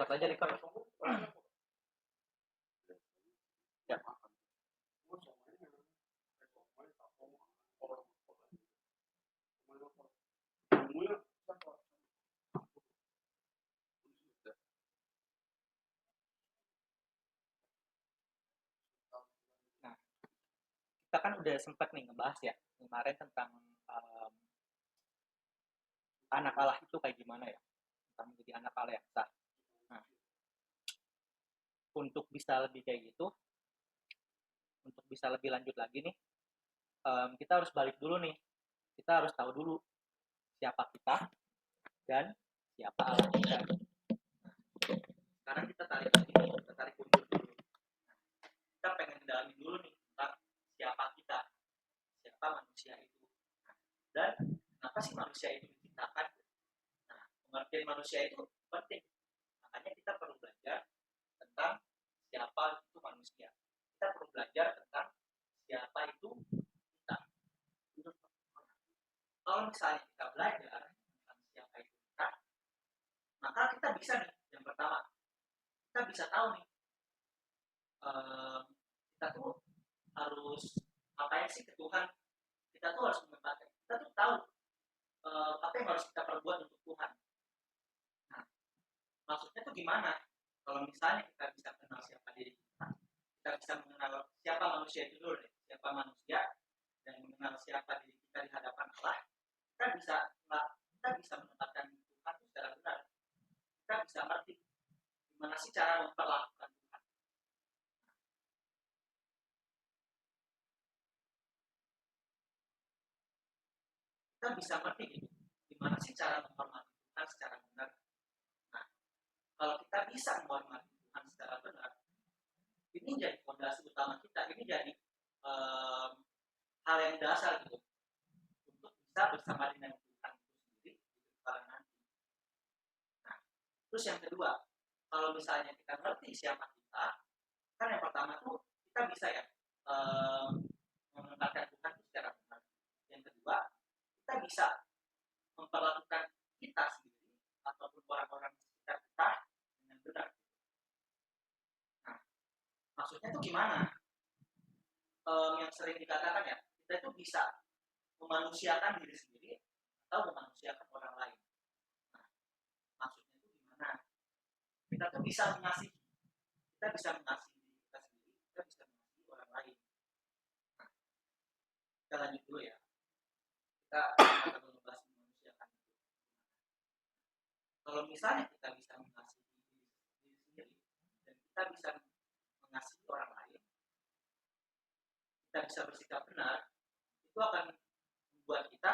Record aja record. Ya. Nah, kita kan udah sempat nih ngebahas ya kemarin tentang anak Allah itu kayak gimana ya, tentang menjadi anak Allah yang sah. Nah, untuk bisa lebih kayak gitu, untuk bisa lebih lanjut lagi nih, kita harus balik dulu nih. Kita harus tahu dulu siapa kita dan siapa Allah kita. Sekarang kita tarik lagi nih, kita tarik mundur dulu. Kita pengen mendalami dulu nih tentang siapa kita, siapa manusia itu, dan kenapa sih manusia itu diciptakan. Nah, pengertian manusia itu penting, makanya kita perlu belajar tentang siapa itu manusia. Kita perlu belajar tentang siapa itu kita. Kalau misalnya kita belajar tentang siapa itu kita, maka kita bisa nih, yang pertama kita bisa tahu nih, kita tuh harus ngapain sih ke Tuhan. Kita tuh harus menempatkan, kita tuh tahu apa yang harus kita perbuat untuk Tuhan. Nah, maksudnya tuh gimana? Kalau misalnya kita bisa kenal siapa diri kita, kita bisa mengenal siapa manusia itu dulu deh, siapa manusia, dan mengenal siapa diri kita di hadapan Allah, kita bisa menempatkan Tuhan secara benar. Kita bisa ngerti gimana sih cara memperlakukan Tuhan. Kita bisa ngerti gitu, gimana sih cara menghormati Tuhan secara benar. Nah, kalau kita bisa menghormati Tuhan secara benar, ini jadi fondasi utama kita, ini jadi hal yang dasar gitu untuk bisa bersama dengan Tuhan itu sendiri di kepala nanti. Nah, terus yang kedua, kalau misalnya kita ngerti siapa kita, kan yang pertama tuh kita bisa ya menempatkan Tuhan itu secara benar. Yang kedua, kita bisa memperlakukan kita sendiri ataupun orang-orang sekitar kita dengan benar. Nah, maksudnya tuh gimana? Yang sering dikatakan ya, kita itu bisa memanusiakan diri sendiri atau memanusiakan orang lain. Nah, maksudnya itu gimana? Kita tuh bisa mengasihi, kita bisa mengasihi diri kita sendiri, kita bisa mengasihi orang lain. Nah, kita lanjut dulu ya. Kita akan membahas memanusiakan itu. Kalau misalnya kita bisa mengasihi diri sendiri dan kita bisa mengasihi orang lain, kita bisa bersikap benar, itu akan membuat kita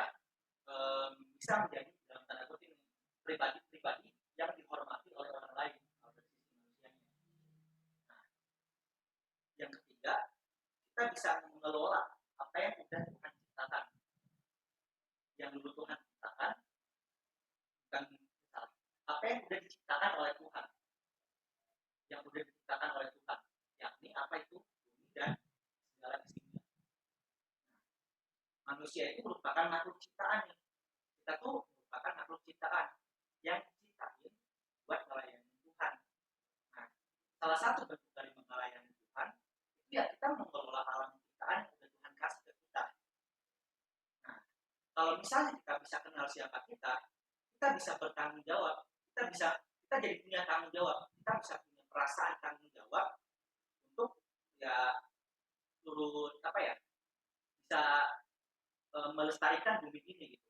bisa menjadi dalam tanda kutip pribadi-pribadi yang dihormati oleh orang lain. Nah, yang ketiga, kita bisa mengelola apa yang sudah Tuhan ciptakan. Yang dulu Tuhan ciptakan, bukan apa yang sudah diciptakan oleh Tuhan. Yang sudah diciptakan oleh Tuhan, yakni apa itu bumi dan segala isinya. Manusia itu merupakan makhluk ciptaan nih. Kita tuh merupakan makhluk ciptaan yang diciptain buat melayani Tuhan. Nah, salah satu bentuk dari melayani Tuhan itu ya kita mengelola alam ciptaan yang sudah Tuhan kasih ke kita. Nah, kalau misalnya kita bisa kenal siapa kita bisa bertanggung jawab, kita jadi punya tanggung jawab, kita bisa punya perasaan tanggung jawab untuk ya turut apa ya, bisa melestarikan bumi ini gitu,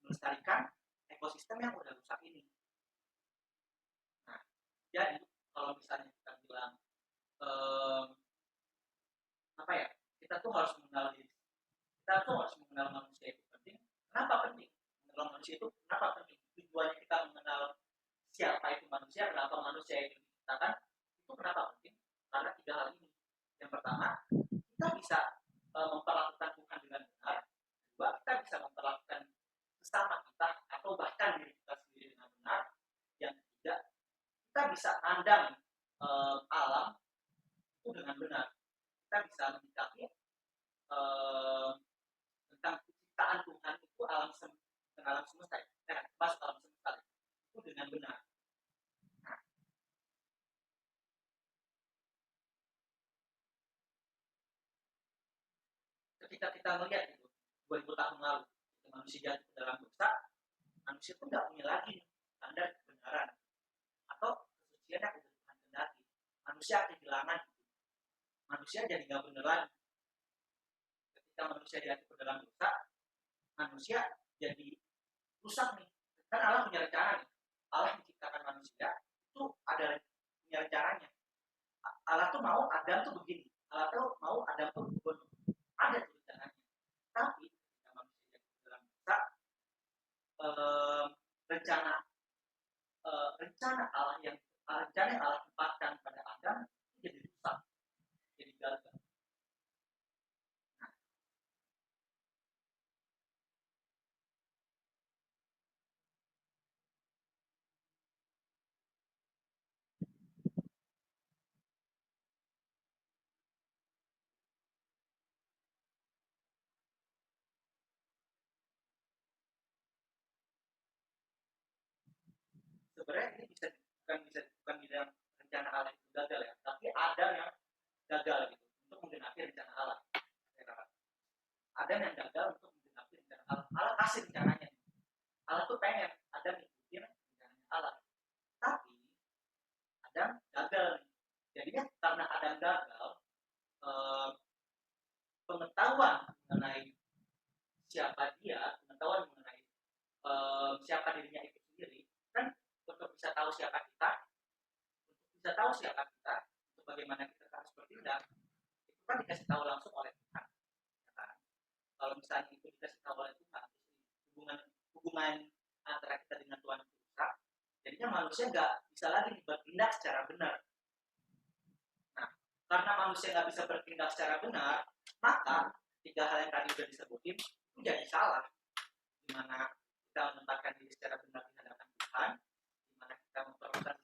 melestarikan ekosistem yang udah rusak ini. Nah, jadi kalau misalnya kita bilang apa ya, kita tuh harus mengenal diri, kita tuh harus mengenal manusia itu penting. Kenapa penting mengenal manusia itu? Kenapa penting? Tujuannya kita mengenal siapa itu manusia, kenapa manusia itu diciptakan, itu kenapa penting? Karena tiga hal ini. Yang pertama, kita bisa memperlakukan Tuhan dengan benar. Kedua, kita bisa memperlakukan sesama kita atau bahkan diri kita sendiri dengan benar. Yang ketiga, kita bisa pandang alam itu dengan benar. Kita bisa menyikapi tentang ciptaan Tuhan itu alam semesta, masuk alam semesta itu dengan benar. ketika kita melihat itu 2000 tahun lalu manusia jatuh ke dalam dosa, manusia pun nggak punya lagi standar kebenaran atau kesucian yang udah Tuhan kehendaki. Manusia kehilangan, manusia jadi nggak benar lagi. Ketika manusia jatuh ke dalam dosa, manusia jadi rusak nih. Kan Allah punya rencana nih. Allah menciptakan manusia itu ada punya rencananya. Allah tuh mau Adam tuh begini. Allah tuh mau Adam tuh begini. Ada tuh rencananya. Tapi ketika manusia jatuh ke dalam dosa, rencana Allah yang Allah tempatkan pada Adam itu jadi rusak, jadi gagal. Sebenarnya ini bukan bilang rencana Allah itu gagal ya, tapi ada yang gagal gitu untuk menggenapi rencana Allah. Ada yang gagal untuk menggenapi rencana Allah. Allah kasih rencananya. Allah tuh pengen ada ngikutin rencananya Allah. Tapi Adam gagal nih. Jadinya karena Adam gagal, pengetahuan mengenai siapa dia, pengetahuan mengenai siapa dirinya itu sendiri, kan untuk bisa tahu siapa kita, untuk bagaimana kita harus bertindak, itu kan dikasih tahu langsung oleh Tuhan. Ya kan? Kalau misalnya itu dikasih tahu oleh Tuhan, hubungan antara kita dengan Tuhan itu rusak, jadinya manusia nggak bisa lagi bertindak secara benar. Nah, karena manusia nggak bisa bertindak secara benar, maka 3 hal yang tadi sudah disebutin itu jadi salah. Dimana kita menempatkan diri secara benar di hadapan Tuhan, dimana kita memperlakukan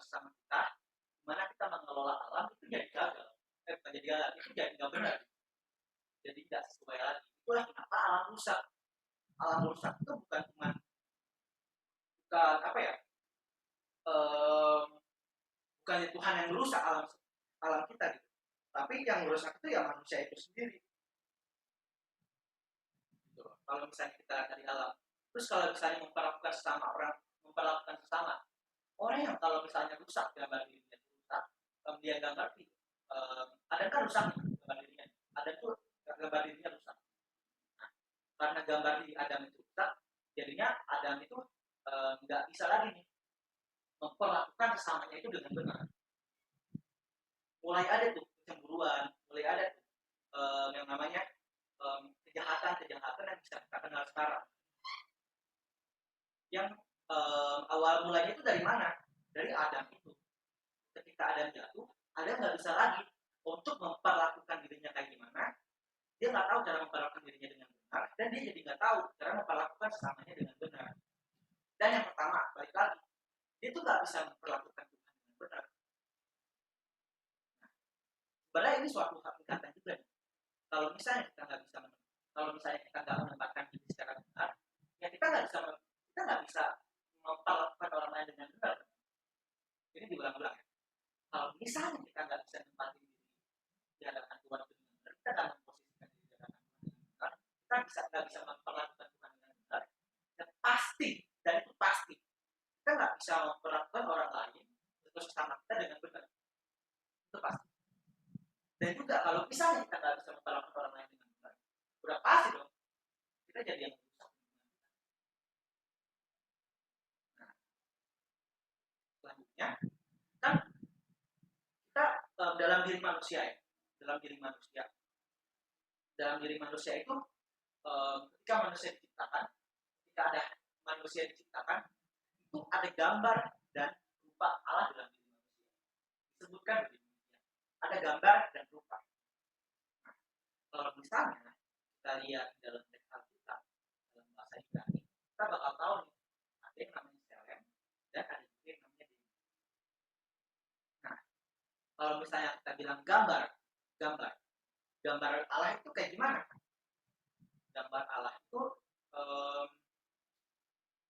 sesama kita, dimana kita mengelola alam itu jadi gagal. Bukan jadi gagal, itu jadi nggak benar. Jadi tidak sesuai lagi. Itulah kenapa alam rusak. Alam rusak itu bukan apa ya? Bukannya Tuhan yang merusak alam kita gitu. Tapi yang merusak itu ya manusia itu sendiri. Gitu. Kalau misalnya kita dari alam, terus kalau misalnya memperlakukan sesama orang yang kalau misalnya rusak gambar dirinya rusak, dia nggak ngerti. Ada kan rusak gambar dirinya, ada tuh gambar dirinya rusak. Nah, karena gambar diri Adam itu rusak, jadinya Adam itu nggak bisa lagi nih memperlakukan sesamanya itu dengan benar. Mulai ada tuh kecemburuan, mulai ada tuh yang namanya kejahatan yang bisa kita kenal sekarang. Yang awal mulanya itu dari mana? Dari Adam itu. Ketika Adam jatuh, Adam nggak bisa lagi untuk memperlakukan dirinya kayak gimana. Dia nggak tahu cara memperlakukan dirinya dengan benar, dan dia jadi nggak tahu cara memperlakukan sesamanya dengan benar. Dan yang pertama, balik lagi, dia tuh nggak bisa memperlakukan Tuhan dengan benar. Nah, sebenarnya ini suatu ikatan juga nih. Kalau misalnya kita nggak menempatkan diri secara benar, ya kita nggak bisa memperlakukan orang lain dengan benar. Ini diulang-ulang ya. Kalau misalnya kita nggak bisa menempatin diri di hadapan Tuhan dengan benar, kita nggak memposisikan diri di hadapan Tuhan dengan benar, kita nggak bisa memperlakukan Tuhan dengan benar, dan itu pasti kita nggak bisa memperlakukan orang lain atau sesama kita dengan benar. Itu pasti. Dan juga kalau misalnya kita nggak bisa memperlakukan orang lain dengan benar, udah pasti dong kita jadi yang rusak. Nah, selanjutnya kan kita dalam diri manusia itu ketika manusia diciptakan itu ada gambar dan rupa Allah dalam diri manusia. Disebutkan begini, ada gambar dan rupa. Nah, kalau misalnya kita lihat dalam teks Alkitab dalam bahasa Ibrani, kita bakal tahu nih ada yang namanya Selem dan ada juga yang namanya Demi. Nah, kalau misalnya kita bilang gambar Allah itu kayak gimana? Gambar Allah itu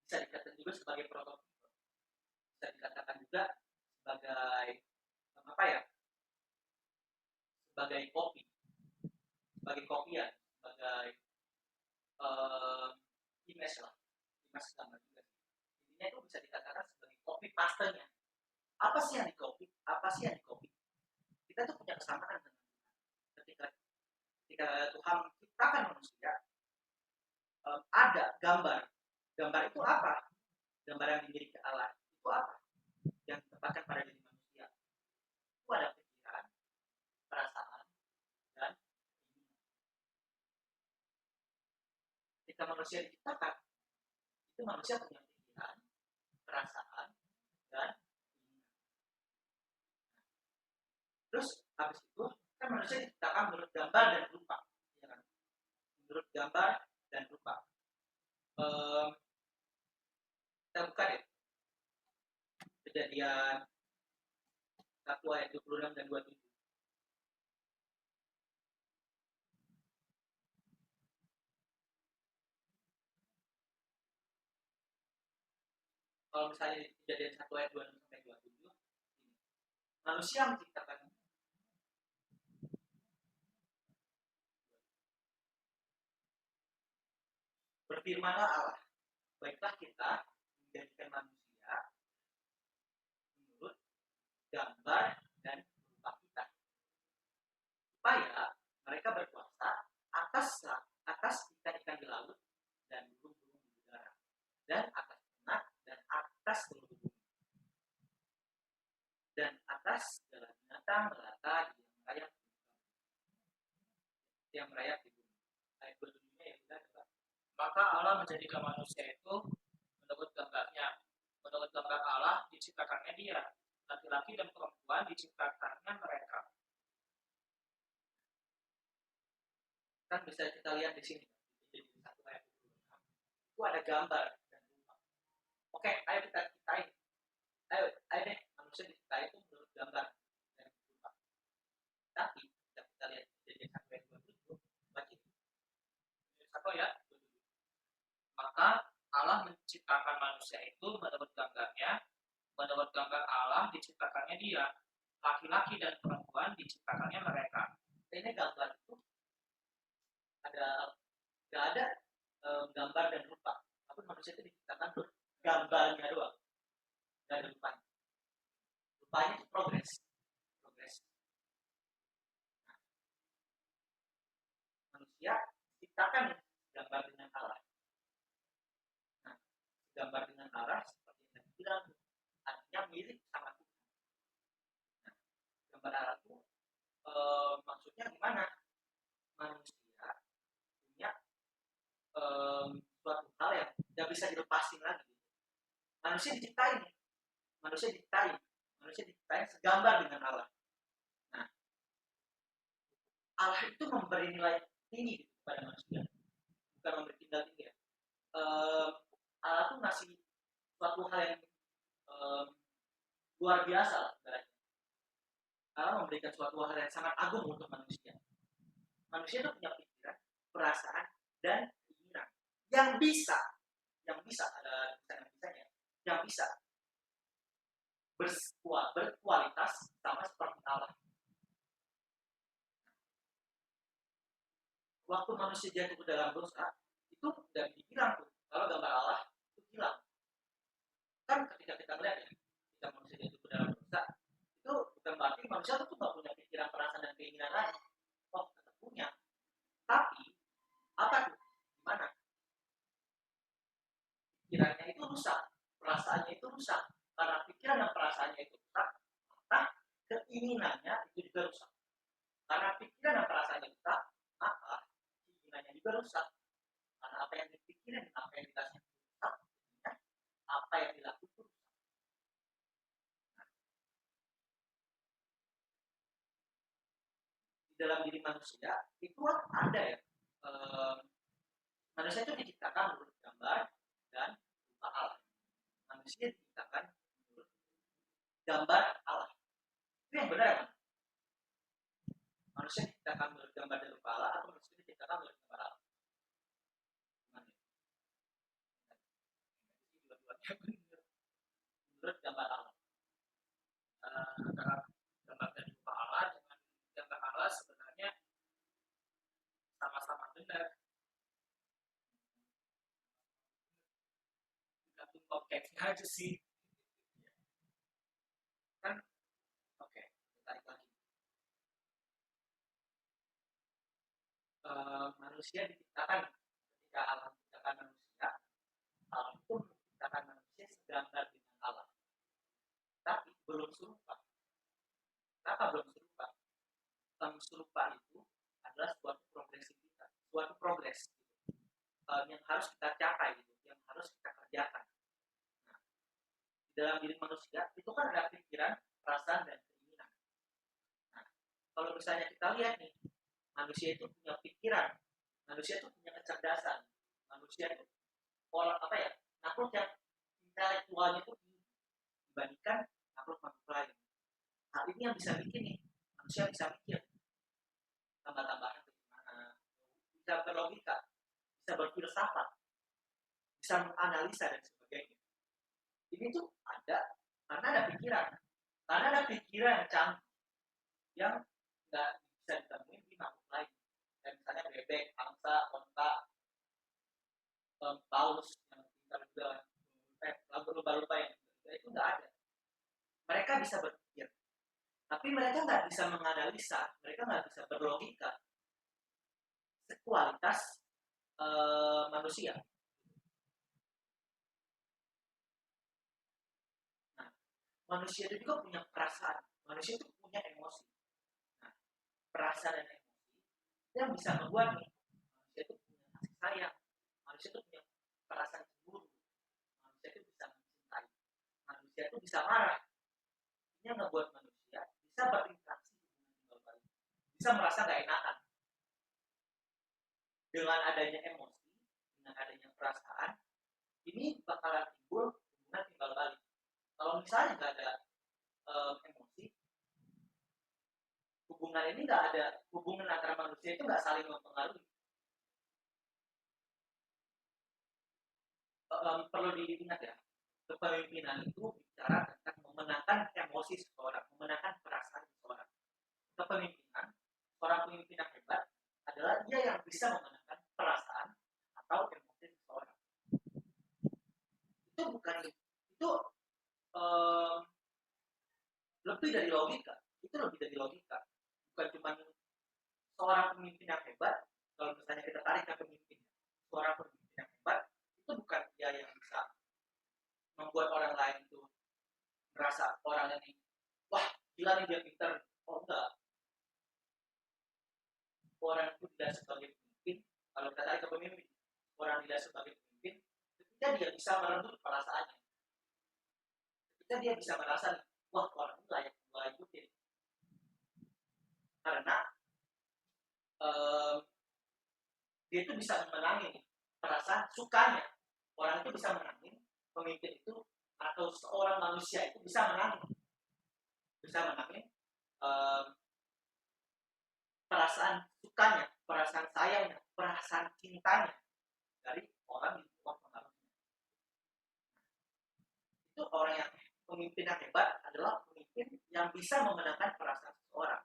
bisa dikatakan juga sebagai prototipe, bisa dikatakan juga sebagai sebagai kopi. sebagai kopian, sebagai image lah, image gambar juga. Intinya itu bisa dikatakan sebagai copy paste-nya. Apa sih yang di copy? Apa sih yang di copy? Kita tuh punya kesamaan dengan ketika Tuhan menciptakan manusia, ada gambar. Gambar itu apa? Gambar yang dimiliki Allah itu apa? Yang ditempatkan pada diri manusia. Itu ada pikiran, perasaan, dan keinginan. Ketika manusia diciptakan, itu manusia punya pikiran, perasaan, dan keinginan. Terus habis itu kan manusia diciptakan menurut gambar dan rupa, ya kan? Menurut gambar dan rupa. Kita buka deh Kejadian 1 ayat 26 dan 27. Kalau misalnya di Kejadian 1 ayat 26 sampai 27, manusia menciptakan berfirmanlah Allah, baiklah kita menjadikan manusia menurut gambar dan rupa kita, supaya mereka berkuasa atas ikan-ikan di laut dan burung-burung di udara dan atas ternak dan atas seluruh bumi dan atas segala binatang melata yang merayap di bumi. Ayat 27-nya ya kita coba. Maka Allah menjadikan manusia itu menurut gambarnya. Menurut gambar Allah diciptakannya dia. Laki-laki dan perempuan diciptakannya mereka. Kan bisa kita lihat di sini. Jadi 1 ayat 26. Itu ada gambar dan rupa. Oke, ayo kita ceritain. Ayo deh, manusia diciptain itu menurut gambar dan rupa. Tapi kita lihat jadi 1 ayat 27, baca. 1 ya. Maka Allah menciptakan manusia itu menurut gambarnya. Menurut gambar Allah diciptakannya dia. Laki-laki dan perempuan diciptakannya mereka. Ini gambar itu nggak ada gambar dan rupa. Tapi manusia itu diciptakan gambarnya doang, nggak ada rupanya. Rupanya itu progres. Nah, manusia diciptakan gambar dengan Allah. Nah, gambar dengan Allah seperti yang tadi bilang, artinya mirip sama Tuhan. Nah, gambar Allah itu maksudnya gimana? Manusia punya suatu hal yang tidak bisa dilepasin lagi. Manusia diciptain segambar dengan Allah. Nah, Allah itu memberi nilai tinggi kepada manusia, bukan memberi tinggal tinggi. Allah tuh ngasih suatu hal yang luar biasa lah. Allah memberikan suatu hal yang sangat agung untuk manusia. Manusia itu punya pikiran, perasaan, dan keinginan yang bisa ada bisanya, yang bisa berkualitas sama seperti Allah. Waktu manusia jatuh ke dalam dosa, itu udah dibilang tuh, kalau gambar Allah itu hilang. Kan ketika kita melihat ya, ketika manusia jatuh ke dalam dosa, itu bukan berarti manusia itu nggak punya pikiran, perasaan, dan keinginan lagi. Oh, tetap punya. Tapi apa tuh? Gimana? Pikirannya itu rusak, perasaannya itu rusak. Karena pikiran dan perasaannya itu rusak, maka keinginannya itu juga rusak. Karena pikiran dan perasaannya rusak, maka keinginannya juga rusak. Karena apa yang dipikirin, apa yang dikasih rusak, apa yang dilakukan rusak. Di dalam diri manusia itu ada ya, manusia itu diciptakan menurut gambar dan rupa Allah. Manusia diciptakan menurut gambar Allah. Itu yang benar kan? Manusia diciptakan menurut gambar dan rupa Allah atau manusia diciptakan menurut gambar Allah? Menurut gambar Allah. Antara gambar dan rupa Allah dengan gambar Allah sebenarnya bokepnya aja sih. Kan oke, tarik lagi. Manusia diciptakan ketika alam menciptakan manusia, alam itu menciptakan manusia segambar dengan alam, tapi belum serupa. Kenapa belum serupa? Serupa itu adalah suatu progresivitas, suatu progres yang harus kita capai, gitu, yang harus kita kerjakan. Nah, di dalam diri manusia itu kan ada pikiran, perasaan, dan keinginan. Nah, kalau misalnya kita lihat nih, manusia itu punya pikiran, manusia itu punya kecerdasan, manusia itu orang apa ya, makhluk yang intelektualnya itu dibandingkan makhluk-makhluk lain. Hal ini yang bisa bikin nih manusia bisa mikir tambah-tambahan bagaimana, bisa berlogika, bisa berfilsafat, bisa menganalisa dan sebagainya. Ini tuh ada karena ada pikiran, karena ada pikiran canggih yang nggak bisa ditemuin di makhluk lain. Dan misalnya bebek, angsa, onta, paus yang pintar juga, lumba-lumba yang itu nggak ada. Mereka bisa berpikir, tapi mereka nggak bisa menganalisa, mereka nggak bisa berlogika sekualitas manusia. Nah, manusia itu juga punya perasaan, manusia itu punya emosi. Nah, perasaan dan emosi yang bisa membuat nih, manusia itu punya kasih sayang, manusia itu punya perasaan cemburu, manusia itu bisa mencintai, manusia itu bisa marah. Ini yang membuat manusia bisa berinteraksi dengan baik, bisa merasa gak enakan. Dengan adanya emosi, dengan adanya perasaan, ini bakalan timbul hubungan timbal balik. Kalau misalnya nggak ada emosi, hubungan ini nggak ada, hubungan antara manusia itu nggak saling mempengaruhi. Perlu diingat ya, kepemimpinan itu bicara tentang memenangkan emosi seseorang, memenangkan perasaan seseorang. Kepemimpinan, seorang pemimpin yang hebat adalah dia yang bisa memenangkan perasaan atau emosi seseorang. Itu bukan itu lebih dari logika, itu lebih dari logika. Bukan cuma seorang pemimpin yang hebat, kalau misalnya kita tarik ke pemimpin, seorang pemimpin yang hebat itu bukan dia yang bisa membuat orang lain itu merasa orang ini, wah gila nih dia pintar. Oh enggak, orang itu tidak sebagai pemimpin. Kalau kita tarik ke pemimpin, orang tidak sebagai pemimpin ketika dia bisa merenggut perasaannya, ketika dia bisa merasa, wah orang itu layak gue ikutin, karena dia itu bisa menangin perasaan sukanya. Orang itu bisa menangin, pemimpin itu atau seorang manusia itu bisa menangin perasaan sukanya, perasaan sayangnya, perasaan cintanya dari orang di luar pengaruhnya. Itu orang yang pemimpin yang hebat adalah pemimpin yang bisa memenangkan perasaan seseorang.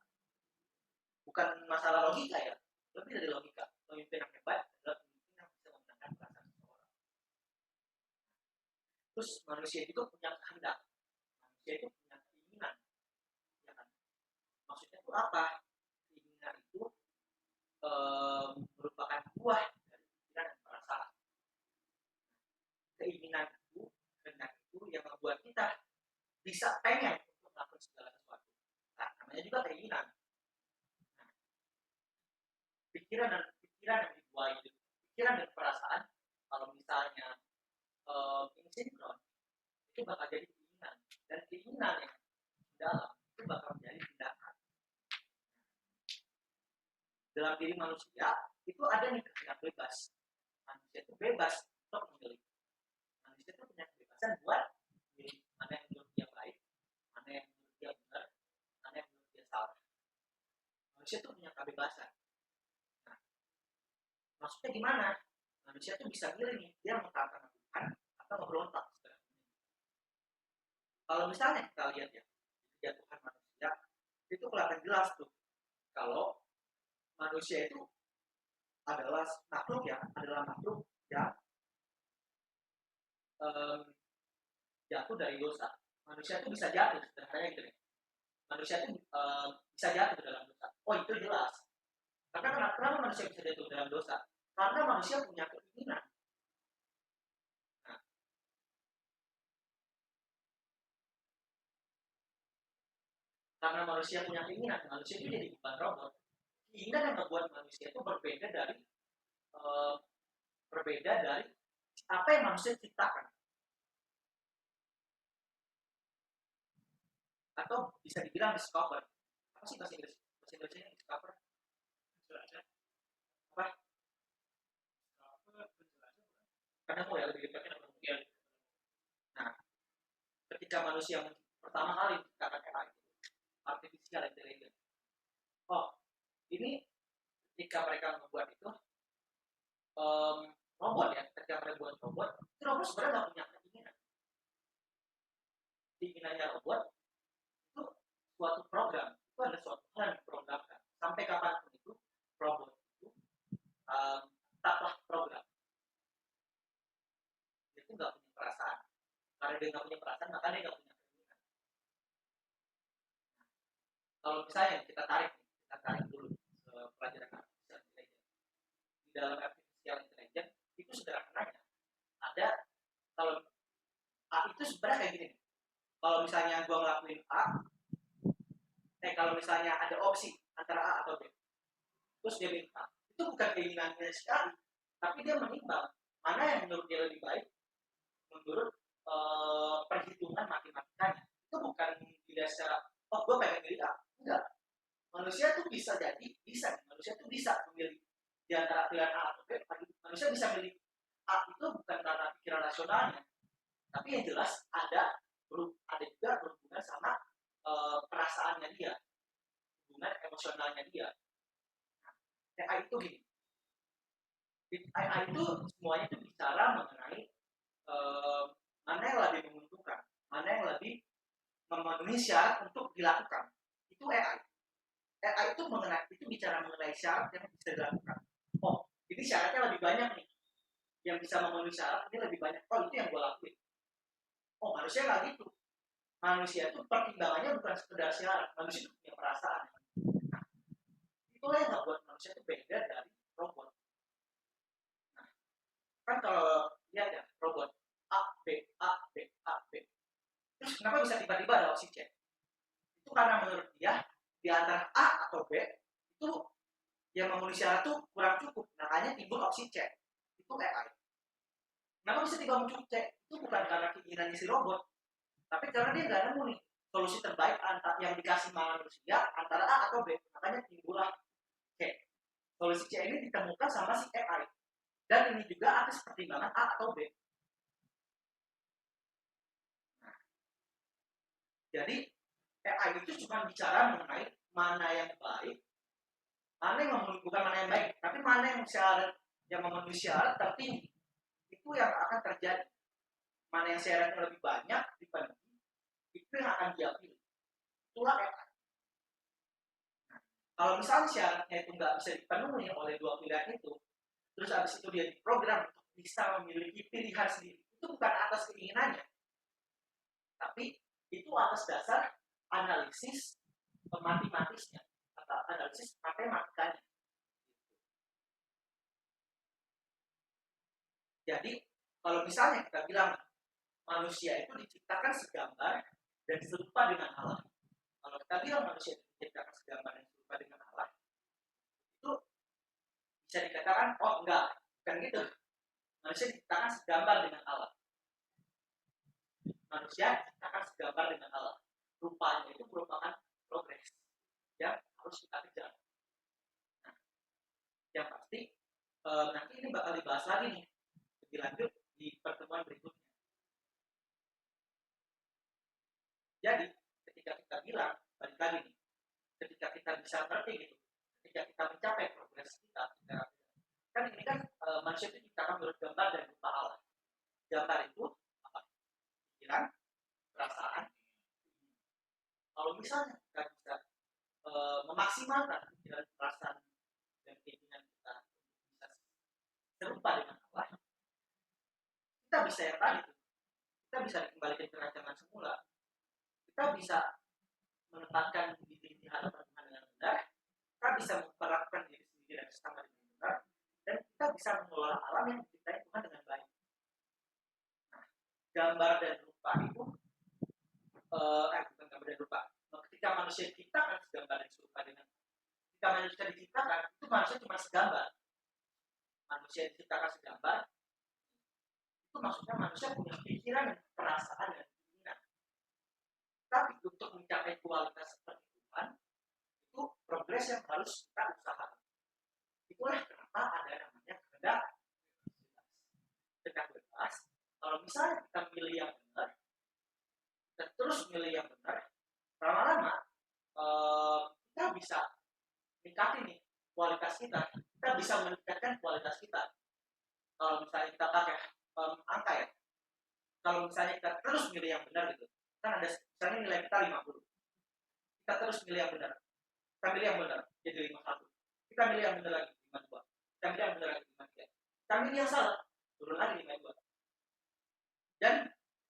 Bukan masalah logika ya, lebih dari logika. Pemimpin yang hebat adalah pemimpin yang bisa memenangkan perasaan seseorang. Terus manusia itu punya kehendak, manusia itu punya keinginan, ya kan? Maksudnya itu apa? Keinginan itu merupakan buah dari pikiran dan perasaan. Keinginan itu, kehendak itu yang membuat kita bisa pengen untuk melakukan segala sesuatu. Nah, namanya juga keinginan. Nah, pikiran yang dibuat itu, pikiran dan perasaan, kalau misalnya sinkron, itu bakal jadi keinginan, dan keinginan yang dalam itu bakal menjadi tindakan. Dalam diri manusia itu ada nih kehendak bebas. Manusia itu bebas untuk memilih. Manusia itu punya kebebasan buat memilih mana yang menurut dia baik, mana yang menurut dia benar, mana yang menurut dia salah. Manusia itu punya kebebasan. Nah, maksudnya gimana? Manusia itu bisa milih nih, dia mau taat sama Tuhan atau memberontak. Kalau misalnya kita lihat ya, kejatuhan manusia, itu kelihatan jelas tuh. Kalau manusia itu adalah makhluk yang jatuh dari dosa. Manusia itu bisa jatuh, sederhananya gitu ya. Manusia itu bisa jatuh dalam dosa. Oh itu jelas. Karena kenapa manusia bisa jatuh dalam dosa? Karena manusia punya keinginan. Nah, karena manusia punya keinginan, manusia itu jadi bukan robot. Keinginan yang membuat manusia itu uh, berbeda dari apa yang manusia ciptakan. Atau bisa dibilang discover. Apa sih bahasa Inggris? Bahasa Inggrisnya discover? Apa? Karena mau ya lebih dipakainya ya. Nah, ketika manusia pertama kali menciptakan AI, artificial intelligence. Oh, ini ketika mereka membuat itu robot ya, ketika mereka buat robot, itu robot sebenarnya nggak punya keinginan. Keinginannya robot itu suatu program, itu ada suatu hal yang diprogramkan. Sampai kapanpun itu robot itu tetaplah program. Dia itu nggak punya perasaan. Karena dia nggak punya perasaan, maka dia nggak punya keinginan. Kalau misalnya kita tarik dulu pelajaran artificial intelligence. Di dalam artificial intelligence itu sederhananya ada kalau A itu sebenarnya kayak gini. Kalau misalnya gua ngelakuin A, kalau misalnya ada opsi antara A atau B, terus dia minta, itu bukan keinginannya sekali, tapi dia menimbang mana yang menurut dia lebih baik menurut perhitungan matematikanya. Itu bukan tidak secara oh gue pengen milih A, enggak. Manusia tuh bisa manusia tuh bisa memilih di antara pilihan A atau B. Manusia bisa milih A itu bukan karena pikiran rasionalnya, tapi yang jelas ada juga berhubungan sama perasaannya dia, hubungan emosionalnya dia. Nah, AI itu gini, AI itu semuanya itu bicara mengenai mana yang lebih menguntungkan, mana yang lebih memenuhi syarat untuk dilakukan. Itu AI. AI itu bicara mengenai syarat yang bisa dilakukan. Oh, ini syaratnya lebih banyak nih. Yang bisa memenuhi syarat ini lebih banyak. Oh, itu yang gue lakuin. Oh, manusia nggak gitu. Manusia itu pertimbangannya bukan sekedar syarat. Manusia itu punya perasaan. Nah, itulah yang membuat manusia itu beda dari robot. Nah, kan kalau lihat ya, robot A, B, A, B, A, B. Terus kenapa bisa tiba-tiba ada opsi C? Itu karena menurut dia, di antara A atau B, itu yang memenuhi syarat itu kurang cukup. Makanya timbul opsi C. Itu AI. Kenapa bisa tiba muncul C? Itu bukan karena keinginannya si robot, tapi karena dia nggak nemu nih solusi terbaik yang dikasih manusia antara A atau B. Makanya timbullah C. Solusi C ini ditemukan sama si AI. Dan ini juga atas pertimbangan A atau B. Nah, jadi AI itu cuma bicara mengenai mana yang baik, mana yang bukan mana yang baik, tapi mana yang syarat yang memenuhi syarat tertinggi. Itu yang akan terjadi. Mana yang syaratnya lebih banyak dipenuhi, itu yang akan dia pilih. Itulah AI. Nah, kalau misalnya syaratnya itu nggak bisa dipenuhi oleh dua pilihan itu, terus habis itu dia diprogram untuk bisa memiliki pilihan sendiri, itu bukan atas keinginannya, tapi itu atas dasar analisis matematisnya atau analisis matematikanya. Jadi kalau misalnya kita bilang manusia itu diciptakan segambar dan serupa dengan Allah. Kalau kita bilang manusia itu diciptakan segambar dan serupa dengan Allah, itu bisa dikatakan, oh enggak, bukan gitu. Manusia diciptakan segambar dengan Allah. Manusia diciptakan segambar dengan Allah. Rupanya itu merupakan progres yang harus kita kejar. Nah, yang pasti nanti ini bakal dibahas lagi nih lebih lanjut di pertemuan berikutnya. Jadi ketika kita bilang balik lagi nih, ketika kita bisa ngerti gitu, ketika kita mencapai progres kita kan ini kan manusia itu diciptakan menurut gambar dan rupa Allah. Gambar itu apa? Pikiran, perasaan. Kalau misalnya kita bisa memaksimalkan pikiran, perasaan dan keinginan kita bisa serupa dengan Allah, kita bisa yang tadi kita bisa dikembalikan ke rancangan semula. Kita bisa menempatkan diri di hadapan Tuhan dengan benar, kita bisa memperlakukan diri sendiri dan sesama dengan benar, dan kita bisa mengelola alam yang diciptai Tuhan dengan baik. Nah, gambar dan rupa itu bukan gambar dan rupa. Ketika manusia diciptakan segambar dan serupa dengan ketika manusia diciptakan, itu manusia cuma segambar. Manusia diciptakan segambar, itu maksudnya manusia punya pikiran dan perasaan dan keinginan. Tapi untuk mencapai kualitas seperti Tuhan, itu progres yang harus kita usahakan. Itulah kenapa ada namanya kehendak bebas. Kalau misalnya kita milih yang benar, dan terus milih yang benar, lama-lama kita bisa meningkatkan nih kualitas kita. Kita bisa meningkatkan kualitas kita. Kalau misalnya kita pakai angka ya, kalau misalnya kita terus milih yang benar gitu, kan ada misalnya nilai kita 50, kita terus milih yang benar, kita milih yang benar jadi 51, kita milih yang benar lagi 52, kita milih yang benar lagi 53, kita milih yang salah turun lagi 52, dan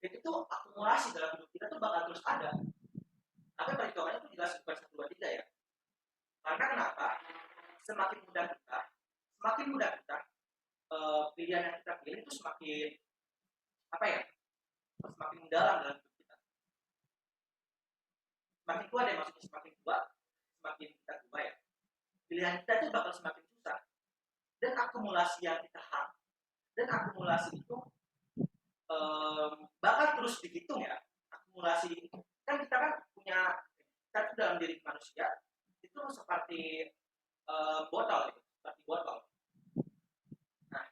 itu tuh akumulasi dalam hidup kita tuh bakal terus ada. Tapi perhitungannya itu jelas bukan 1, 2, 3 ya. Karena kenapa? Semakin mudah kita pilihan yang kita pilih itu semakin semakin mendalam dalam hidup kita. Semakin tua deh, maksudnya semakin tua, semakin kita tua ya. Pilihan kita itu bakal semakin susah. Dan akumulasi yang kita dan akumulasi itu bakal terus dihitung ya. Akumulasi kan kita kan punya, kita itu dalam diri manusia itu seperti botol gitu, seperti botol. Nah,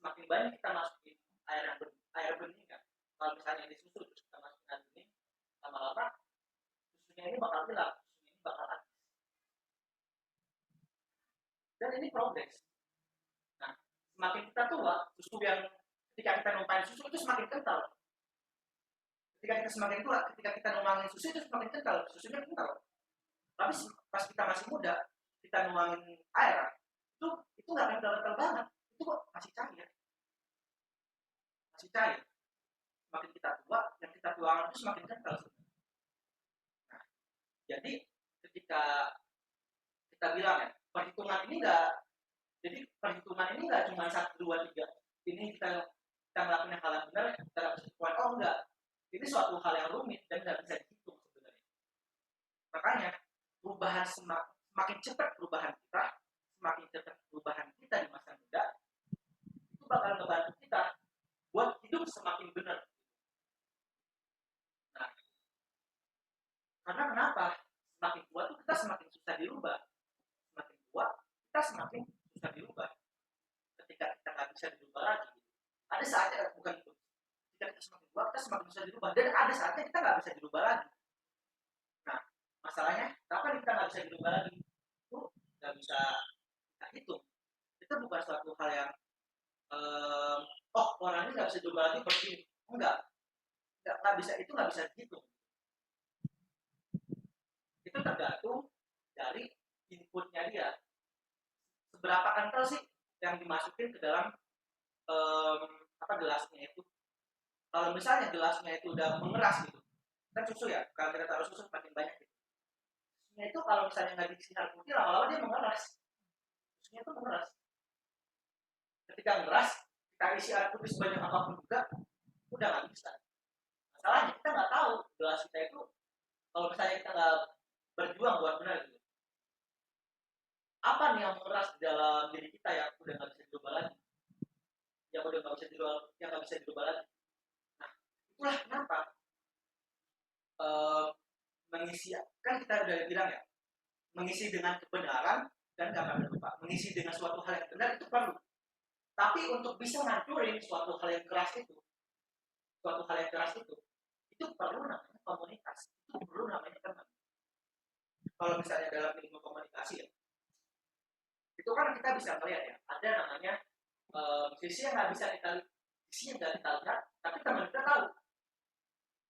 semakin banyak kita masukin air bening kan. Kalau misalnya di susu terus kita masukin air bening, lama-lama susunya ini bakal hilang, susunya ini bakal habis. Dan ini progres. Nah, semakin kita tua, susu yang ketika kita numpahin susu itu semakin kental. Ketika kita semakin tua, ketika kita nuangin susu itu semakin kental, susunya kental. Tapi pas kita masih muda, kita nuangin air, itu nggak kental-kental banget, itu kok masih cair. Masih cair. Semakin kita tua, yang kita tuangkan itu semakin kental. Nah, jadi ketika kita bilang ya, perhitungan ini nggak cuma 1, 2, 3. Ini kita ngelakuin hal yang benar, kita dapat poin. Oh enggak, ini suatu hal yang rumit dan nggak bisa dihitung sebenarnya. Makanya perubahan semakin cepat perubahan kita, semakin cepat perubahan kita di masa muda, itu bakal membantu kita buat hidup semakin benar. Nah, karena kenapa? Semakin tua tuh kita semakin susah dirubah. Semakin tua kita semakin susah dirubah. Ketika kita nggak bisa dirubah lagi, ada saatnya bukan itu. Ketika kita semakin tua kita semakin susah dirubah, dan ada saatnya kita nggak bisa dirubah lagi. Nah, masalahnya kapan kita nggak bisa dirubah lagi? Itu nggak bisa kita hitung. Itu bukan suatu hal yang orang ini nggak bisa dirubah lagi begini. Nggak bisa, itu nggak bisa dihitung. Itu tergantung dari inputnya dia. Seberapa kental sih yang dimasukin ke dalam gelasnya itu. Kalau misalnya gelasnya itu udah mengeras gitu, kan susu ya, kalau kita taruh susu makin banyak gitu. Susunya itu kalau misalnya nggak diisi air putih, lama-lama dia mengeras. Susunya itu mengeras. Ketika mengeras, kita isi air putih sebanyak apapun juga, udah nggak bisa. Masalahnya kita nggak tahu gelas kita itu, kalau misalnya kita nggak berjuang buat benar gitu, apa nih yang mengeras di dalam diri kita yang udah nggak bisa dirubah lagi, yang udah nggak bisa dirubah lagi. Nah, itulah kenapa mengisi, kan kita udah bilang ya, mengisi dengan kebenaran dan gambar rupa, mengisi dengan suatu hal yang benar itu perlu. Tapi untuk bisa ngancurin suatu hal yang keras itu perlu namanya komunitas, itu perlu namanya teman. Kalau misalnya dalam ilmu komunikasi ya, itu kan kita bisa melihat ya, ada namanya sisi yang nggak bisa kita lihat, tapi teman kita tahu.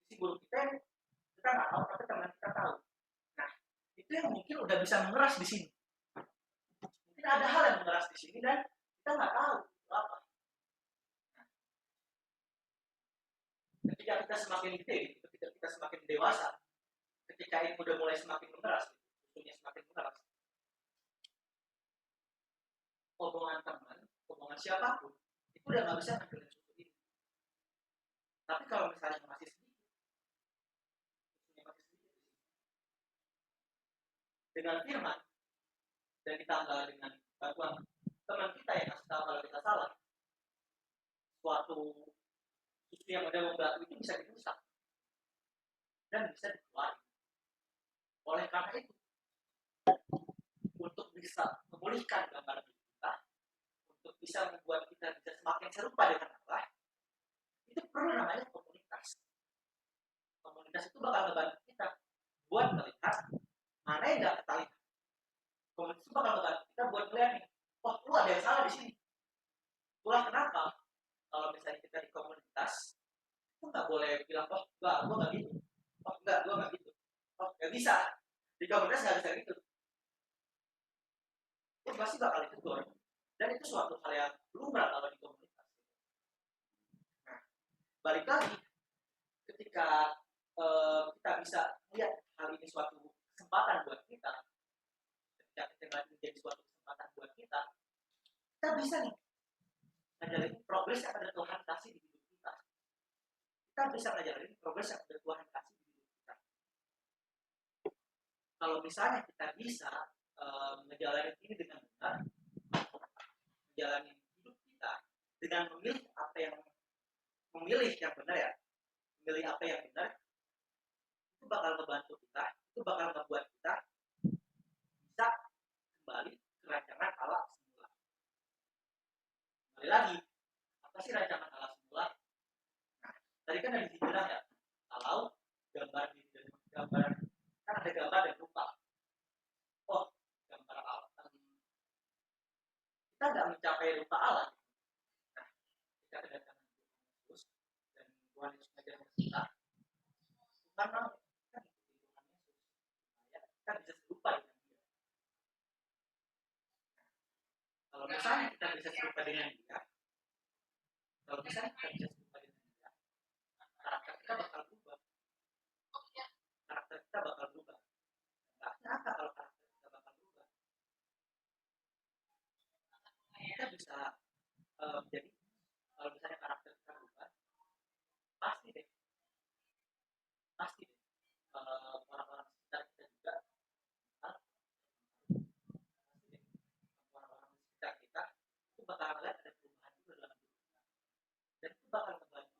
Sisi buruk kita nggak tahu, tapi teman kita tahu. Nah, itu yang mungkin udah bisa mengeras di sini. Mungkin ada hal yang mengeras di sini dan kita nggak tahu apa. ketika kita semakin gede, ketika kita semakin dewasa, ketika ini udah mulai semakin mengeras, susunya semakin mengeras, omongan teman, omongan siapapun, itu udah nggak bisa ngambilin susu ini. Tapi kalau misalnya masih sedikit, susunya masih sedikit, dengan firman dan ditambah dengan bantuan teman kita yang kasih tahu kalau kita salah, suatu susu yang udah membatu itu bisa dirusak dan bisa dikeluarkan. Oleh karena itu, untuk bisa memulihkan gambaran kita, untuk bisa membuat kita bisa semakin serupa dengan Allah, itu perlu namanya komunitas. Komunitas itu bakal membantu kita buat melihat mana yang nggak kita lihat. Komunitas itu bakal membantu kita buat melihat nih, oh lu ada yang salah di sini. Itulah kenapa kalau misalnya kita di komunitas, itu nggak boleh bilang, oh enggak, gue nggak gitu. Oh enggak, gue nggak gitu. Oh nggak bisa. Di komunitas nggak bisa gitu. Itu pasti bakal ditegur. Dan itu suatu hal yang lumrah kalau di komunitas. Nah, balik lagi, ketika kita bisa melihat hal ini suatu kesempatan buat kita, ketika kita menjadi suatu kesempatan buat kita bisa nih ngajarin progres yang ada Tuhan kasih di hidup kita. Kita bisa ngajarin progres yang ada Tuhan kasih di hidup kita. Kalau misalnya kita bisa menjalani ini dengan benar, menjalani hidup kita dengan memilih yang benar ya, memilih apa yang benar, itu bakal membantu kita, itu bakal membuat kita bisa kembali ke rancangan Allah semula. Kembali lagi, apa sih rancangan Allah semula? Nah, tadi kan ada dibilang ya, kalau gambar kan ada gambar dan rupa. Oh, gambar Allah. Kita nggak mencapai rupa Allah. Nah, kita kedatangan Yesus dan Tuhan Yesus mengajarkan kita, Tuhan mau kita ikuti Tuhan Yesus supaya kita bisa serupa dengan Dia. Kalau misalnya kita bisa serupa dengan Dia, karakter kita bakal berubah. Nah, kenapa kalau karakter kita bakal berubah? Kita bisa jadi kalau misalnya karakter kita berubah, pasti deh orang-orang sekitar kita juga orang-orang sekitar kita itu bakal melihat ada perubahan juga dalam hidup kita, dan itu bakal membantu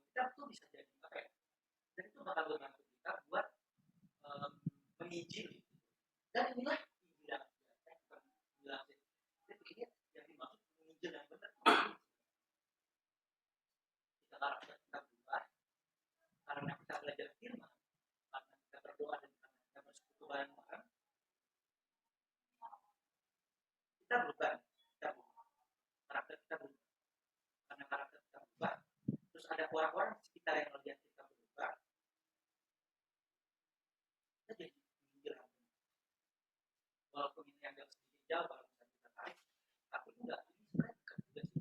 kita tuh bisa jadi apa ya, dan itu bakal membantu kita buat menginjil. Dan inilah yang dimaksud menginjil yang benar. Kita karakter kita berubah karena kita belajar firman, karena kita berdoa dan karena kita bersekutu bareng-bareng, kita berubah, karakter kita berubah. Karena karakter kita berubah, terus ada orang-orang di sekitar yang melihat kita berubah, kita jadi menginjil yang benar. Walaupun ini agak sedikit jauh kalau bisa kita tarik, tapi enggak, ini sebenarnya bukan juga sih.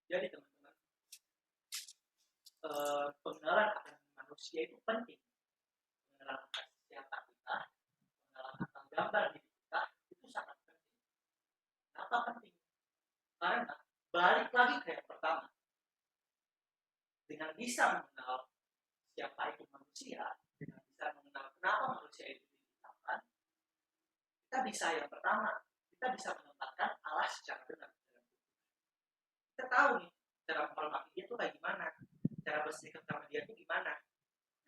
Jadi teman-teman, pengenalan akan manusia itu penting. Pengenalan akan siapa kita, pengenalan akan gambar diri kita, itu sangat penting. Kenapa penting? Karena balik lagi ke yang pertama, dengan bisa mengenal siapa itu manusia, dengan bisa mengenal kenapa manusia itu diciptakan, kita bisa yang pertama, kita bisa menempatkan Allah secara benar. Kita tahu nih cara menghormati dia itu kayak gimana, cara bersikap sama dia itu gimana.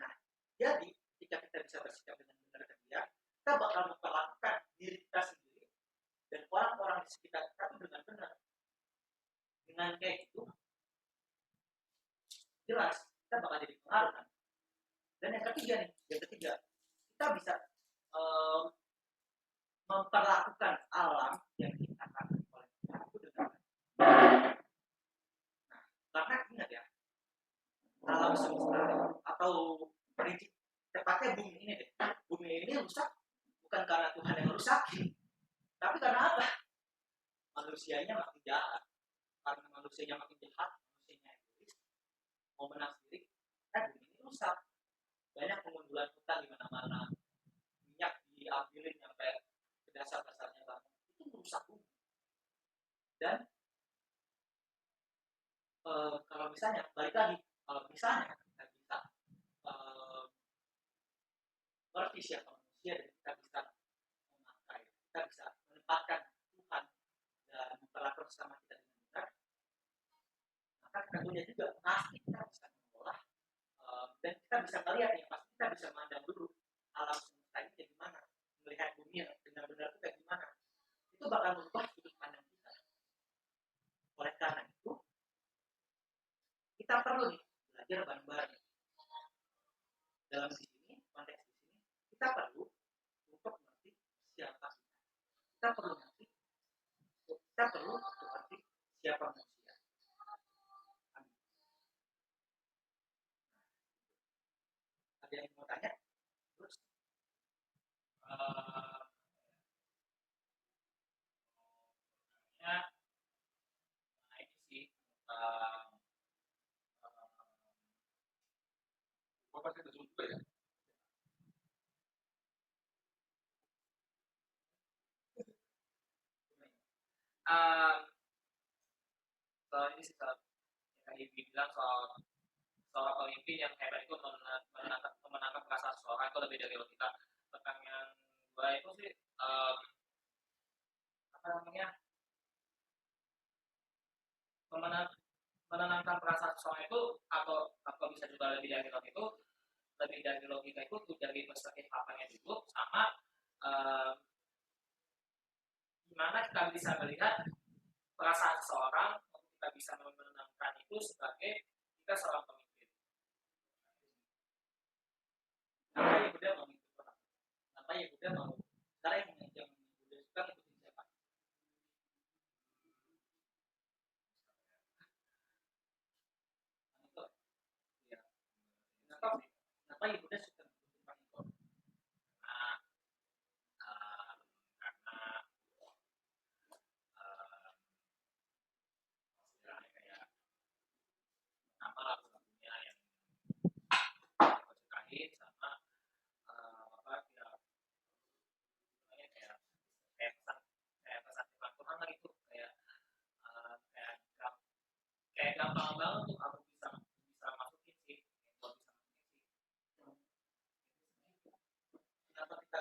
Nah, jadi ketika kita bisa bersikap dengan benar ke dia, kita bakal memperlakukan diri kita sendiri dan orang-orang di sekitar kita itu dengan benar. Dengan kayak gitu, jelas kita bakal jadi pengaruh kan. Dan yang ketiga, kita bisa memperlakukan alam yang diciptakan oleh Tuhan itu dengan baik. Nah, karena ingat ya, alam semesta atau prinsip tepatnya bumi ini deh, bumi ini rusak bukan karena Tuhan yang rusak, tapi karena apa? Manusianya makin jahat. karena manusianya makin jahat, manusianya egois, mau menang sendiri, kan bumi ini rusak. Banyak pengundulan hutan di mana-mana, minyak diambilin sampai ke dasar-dasarnya banget, itu merusak bumi. Dan kalau misalnya balik lagi, kalau misalnya kita bisa mengerti siapa manusia dan kita bisa memakai, kita bisa menempatkan Tuhan dan memperlakukan sesama kita dengan benar, maka kita punya juga pasti kita bisa mengolah dan kita bisa melihat nih, pasti kita bisa memandang dulu alam semesta ini kayak gimana, melihat bumi yang benar-benar itu kayak gimana, itu bakal merubah sudut pandang kita. Oleh karena itu kita perlu nih belajar bareng-bareng dalam di sini, konteks di sini kita perlu untuk mengerti siapa kita perlu mengerti siapa manusia. Amin. Ada yang mau tanya? Terus ya, nah ini sih tentang Bapak saya juga ya. soal ini sih, soal yang tadi bilang soal pemimpin yang hebat itu memenangkan perasaan seseorang itu lebih dari logika. Tentang yang gue itu sih apa namanya, menenangkan perasaan seseorang itu, atau bisa juga lebih dari logika itu dari perspektif apanya dulu, sama gimana kita bisa melihat perasaan seseorang untuk kita bisa menenangkan itu sebagai kita seorang pemimpin. apa yang Buddha mau itu orang? Apa yang Buddha mau? Sekarang yang Buddha suka ikutin siapa? Itu ya. Kenapa yang Buddha suka ikutin Pak Niko? Karena kayak nama lagu-lagunya yang aku sukain, sama apa ya, kayak pesan Tuhan lah itu, kayak kayak gampang banget tuh aku bisa masukin sih, buat bisa masukin sih. Kenapa kita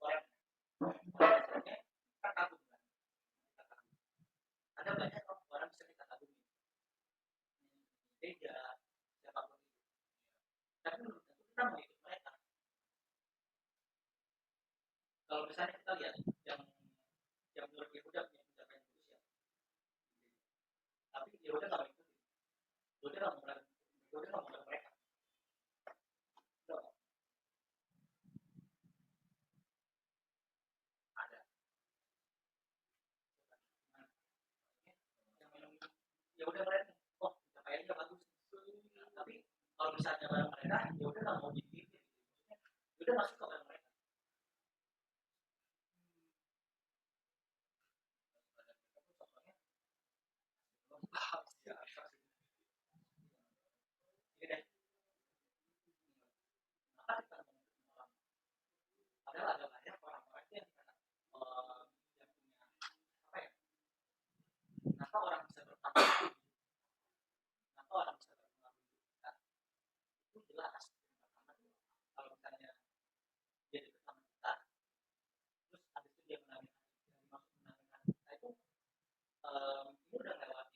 orang? Biasanya kita kagum kan? Kita kagum. Ada banyak orang bisa kita kagumi. Gereja, siapapun itu. Tapi belum tentu kita mau ikut mereka. Kalau misalnya kita lihat yang menurut Yehuda punya pencapaian manusia, tapi Yehuda nggak mau ikutin. Yehuda nggak mau mereka. Ada. Yehuda mereka, oh pencapaiannya bagus. Tapi kalau misalnya barang mereka, Yehuda nggak mau diikutin. Yehuda masuk ke barang mereka. Padahal ada banyak orang-orang yang punya apa ya? Kenapa orang bisa berpengaruh? Kenapa orang bisa berpengaruh? Itu jelas. Pertama, kalau misalnya dia deket sama kita, terus habis itu dia menangin kita itu ini udah ngelewatin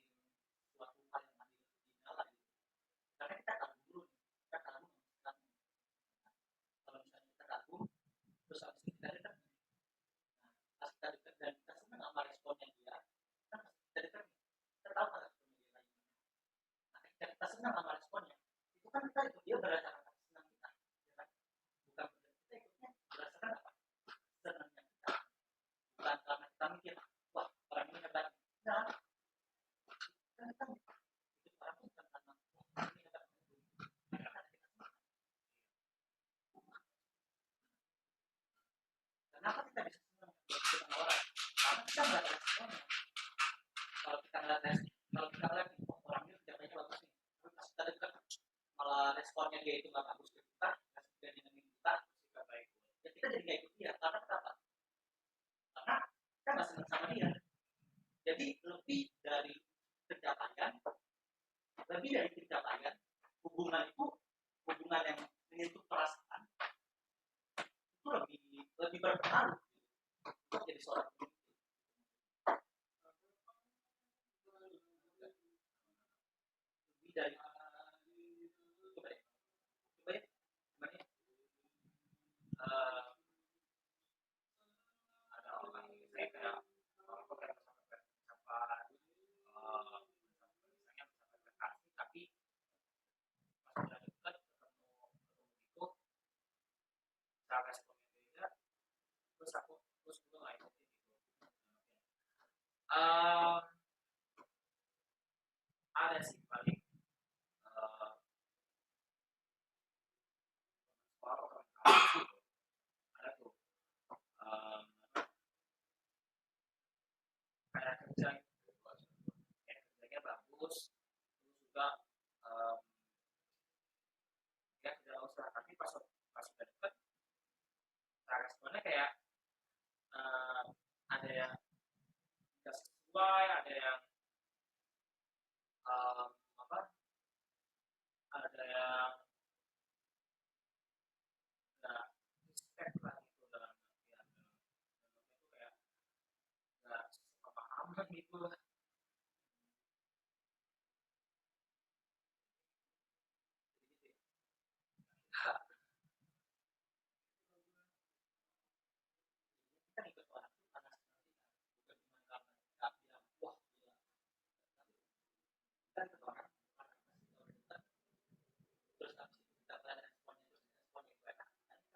suatu hal yang adil di dalam. Karena kita kagum dulu, kita kagum sama kita. Kalau misalnya kita kagum, terus habis itu kita dekat. Pas kita dekat dan kita senang sama responnya dia, kita dekat, kita tahu kan responnya dia kayak gimana. Nah, ketika kita senang sama responnya, itu kan kita ikut dia berdasarkan senang kita, ya kan? Bukan kita ikutnya berdasarkan apa? Senangnya kita, bukan karena kita mikir, wah orang ini hebat. Nah, kan kita ikut orang itu bukan karena orang ini hebat, karena kita senang. Kenapa kita bisa senang sama orang? Karena kita merasakan responnya. Kalau kita responnya dia itu nggak bagus ke kita, nggak nyenengin kita, Nggak baik. ya kita jadi nggak ikut dia. Karena kenapa? Karena kita nggak senang sama dia. Jadi lebih dari pencapaian, hubungan itu hubungan yang menyentuh perasaan itu lebih berpengaruh untuk jadi seorang pemimpin. Lebih dari coba ya, gimana ya? Ada orang yang saya kayak orang kok kayak misalnya berkasih, tapi pas udah deket ketemu itu cara responnya beda, terus gue nggak ikutin gitu. Ada sih paling ada tuh kayak kerja kayak kerjanya bagus, terus juga ya kerja usaha, tapi pas udah deket cara responnya kayak ada yang nggak sesuai, ada yang apa, ada yang nggak respect lah gitu dalam artian itu kayak nggak sepemahaman gitu. Kita ikut orang itu karena bukan cuma karena kita bilang wah gila, kita ikut orang karena kita udah dekat, terus habis itu kita lihat responnya itu enak, nah kita tuh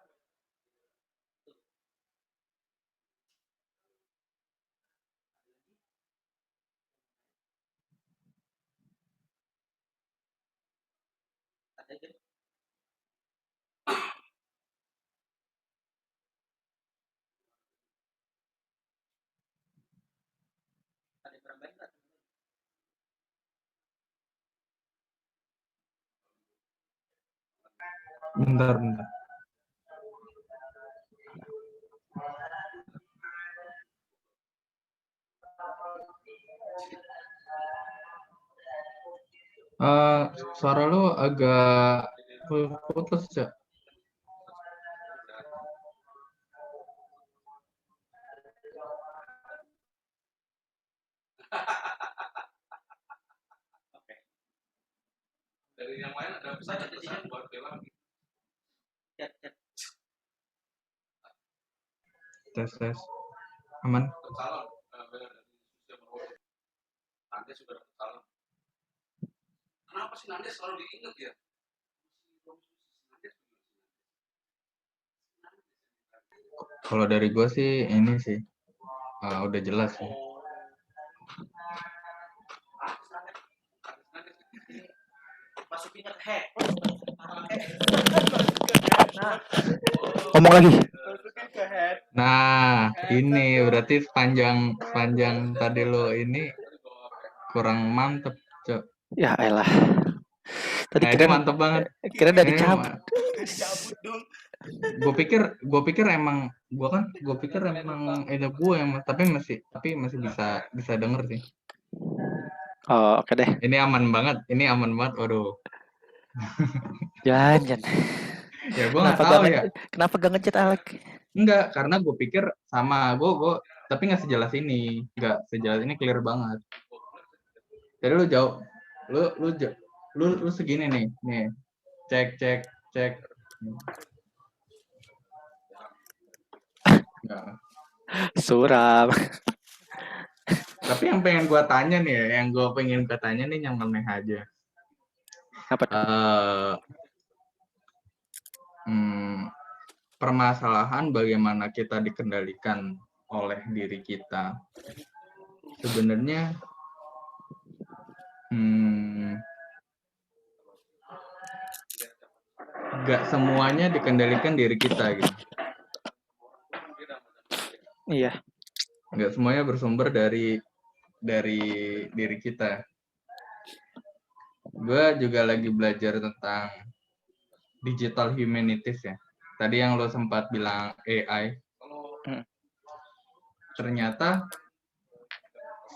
ada aja ada yang kurang baik nggak? Bentar. Suara lu agak putus, Cak. Oke, Dari yang lain ada pesan buat Bella? chat Tes. Aman. Calon Bella dari Susia Meroyo. Nanti sudah dapat calon. Kenapa sih Nanti selalu diingat ya? Kalau dari gue sih ini sih udah jelas sih. masukinnya ke head. Ngomong lagi. Nah, ini berarti sepanjang tadi lo ini kurang mantep, Cok. Ya elah. Tadi Nah, ini mantep banget. kira dari cabut. Cabut dong. Gue pikir emang ada gue yang tapi masih bisa denger sih. Oh, oke deh. Ini aman banget. Waduh. Jangan. Ya gue nggak tahu ya. Kenapa gak ngechat Alek? Enggak, karena gue pikir sama gue tapi nggak sejelas ini, clear banget. Jadi lu jauh, lu segini nih, cek. Enggak. Suram. Tapi yang pengen gue tanya nih, yang aneh aja. Apa? Permasalahan bagaimana kita dikendalikan oleh diri kita. Sebenarnya nggak semuanya dikendalikan diri kita gitu. Iya. Nggak semuanya bersumber dari diri kita. Gue juga lagi belajar tentang digital humanities ya. Tadi yang lo sempat bilang AI, Kalau ternyata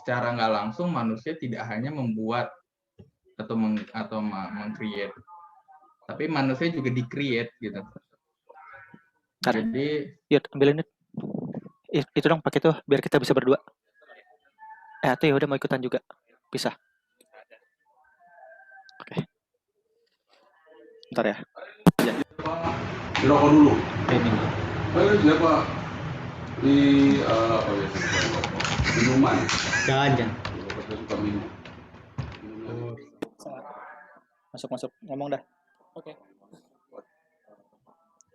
secara nggak langsung manusia tidak hanya membuat atau meng-create, tapi manusia juga di-create gitu. Ntar, Jadi yuk ambilin Yud. Itu dong pakai tuh biar kita bisa berdua. Atau ya udah mau ikutan juga. Bisa. Oke. Ntar ya. dirokok dulu. Ini. Siapa di apa biasanya minuman? Jangan. Saya suka minum. Masuk. Ngomong dah. Oke.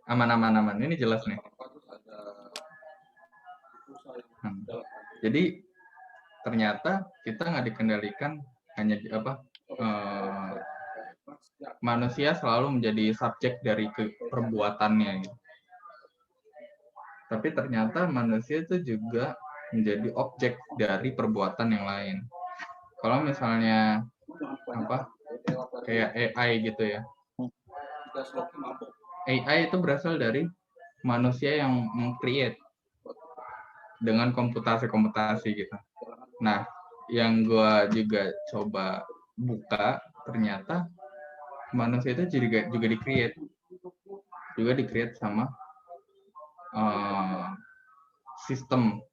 aman. Ini jelas nih. Jadi ternyata kita nggak dikendalikan hanya manusia selalu menjadi subjek dari perbuatannya gitu. Tapi ternyata manusia itu juga menjadi objek dari perbuatan yang lain. Kalau misalnya kayak AI gitu ya. AI itu berasal dari manusia yang meng-create dengan komputasi gitu. Nah, yang gua juga coba buka, ternyata manusia itu juga di-create sama sistem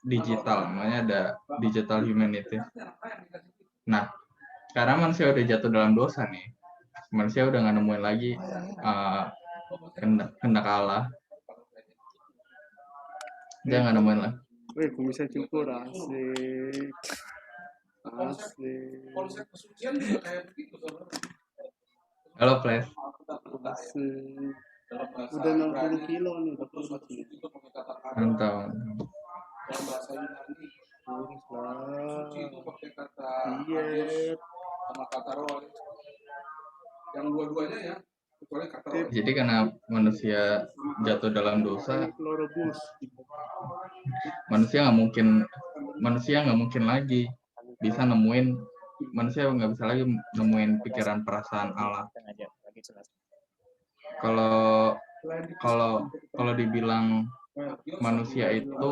digital, namanya ada digital humanity. Nah, karena manusia udah jatuh dalam dosa nih, manusia udah nggak nemuin lagi kehendak Allah. Dia nggak nemuin lah. Wih, bisa cukur asik. Konsep kesucian juga kayak begitu sebenarnya. Halo, Flash. Asik. Dalam bahasa Udah 60 Ibrani, kilo nih. betul suatu suci itu pakai kata kata. Mantap. Dalam bahasa Yunani, suci itu Wah. pakai kata Iya. Agios sama kata roh. Yang dua-duanya ya, kecuali kata roh. Jadi karena manusia jatuh dalam dosa, Chlorobus. manusia nggak mungkin lagi bisa nemuin, manusia nggak bisa lagi nemuin pikiran perasaan Allah. Kalau dibilang manusia itu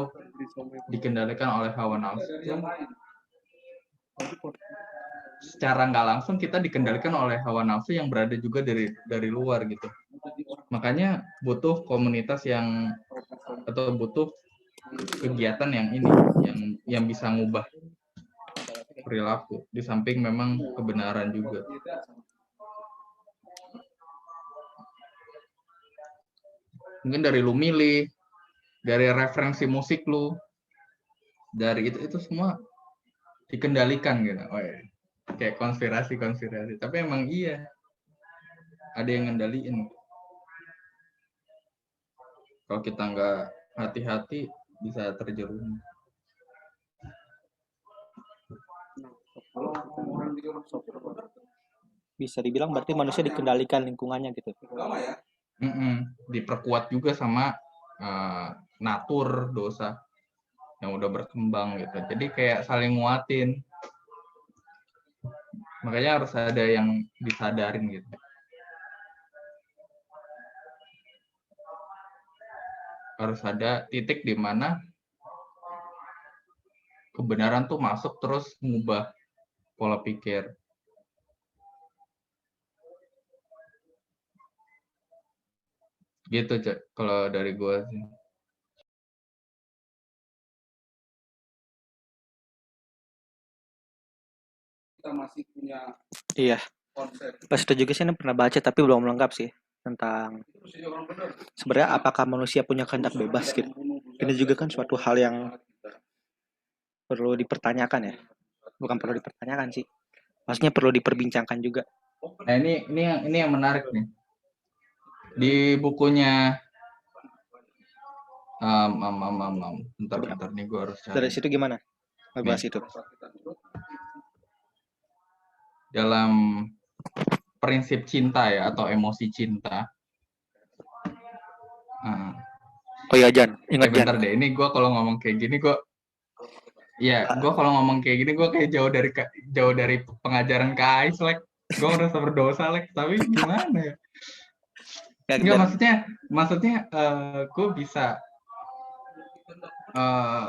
dikendalikan oleh hawa nafsu, secara nggak langsung kita dikendalikan oleh hawa nafsu yang berada juga dari luar gitu. Makanya butuh komunitas atau butuh kegiatan yang bisa ngubah perilaku, di samping memang kebenaran juga. Mungkin dari lu milih, dari referensi musik lu, dari itu semua dikendalikan gitu. Oh, ya. Kayak konspirasi. Tapi emang iya, ada yang ngendaliin. Kalau kita nggak hati-hati, bisa terjerumus. Bisa dibilang berarti manusia dikendalikan lingkungannya gitu. Diperkuat juga sama natur dosa yang udah berkembang gitu. Jadi kayak saling nguatin. Makanya harus ada yang disadarin gitu. Harus ada titik di mana kebenaran tuh masuk terus mengubah pola pikir. Gitu, Cak, kalau dari gue sih. Kita masih punya Iya. konsep. Pas itu juga sih pernah baca tapi belum lengkap sih tentang sebenarnya apakah manusia punya kehendak bebas gitu. Ini juga kan suatu hal yang perlu dipertanyakan ya. Bukan perlu dipertanyakan sih. Maksudnya perlu diperbincangkan juga. Nah, ini yang menarik nih. Di bukunya bentar nih gue harus cari. Dari situ gimana? Ngebahas itu. Dalam prinsip cinta ya, atau emosi cinta. Oh iya, Jan, ingat Jan. Bentar deh, ini gue kalau ngomong kayak gini gue kayak jauh dari pengajaran KAIS, Lek. Gue merasa berdosa, Lek, tapi gimana ya? Ya, Enggak, dan maksudnya gue bisa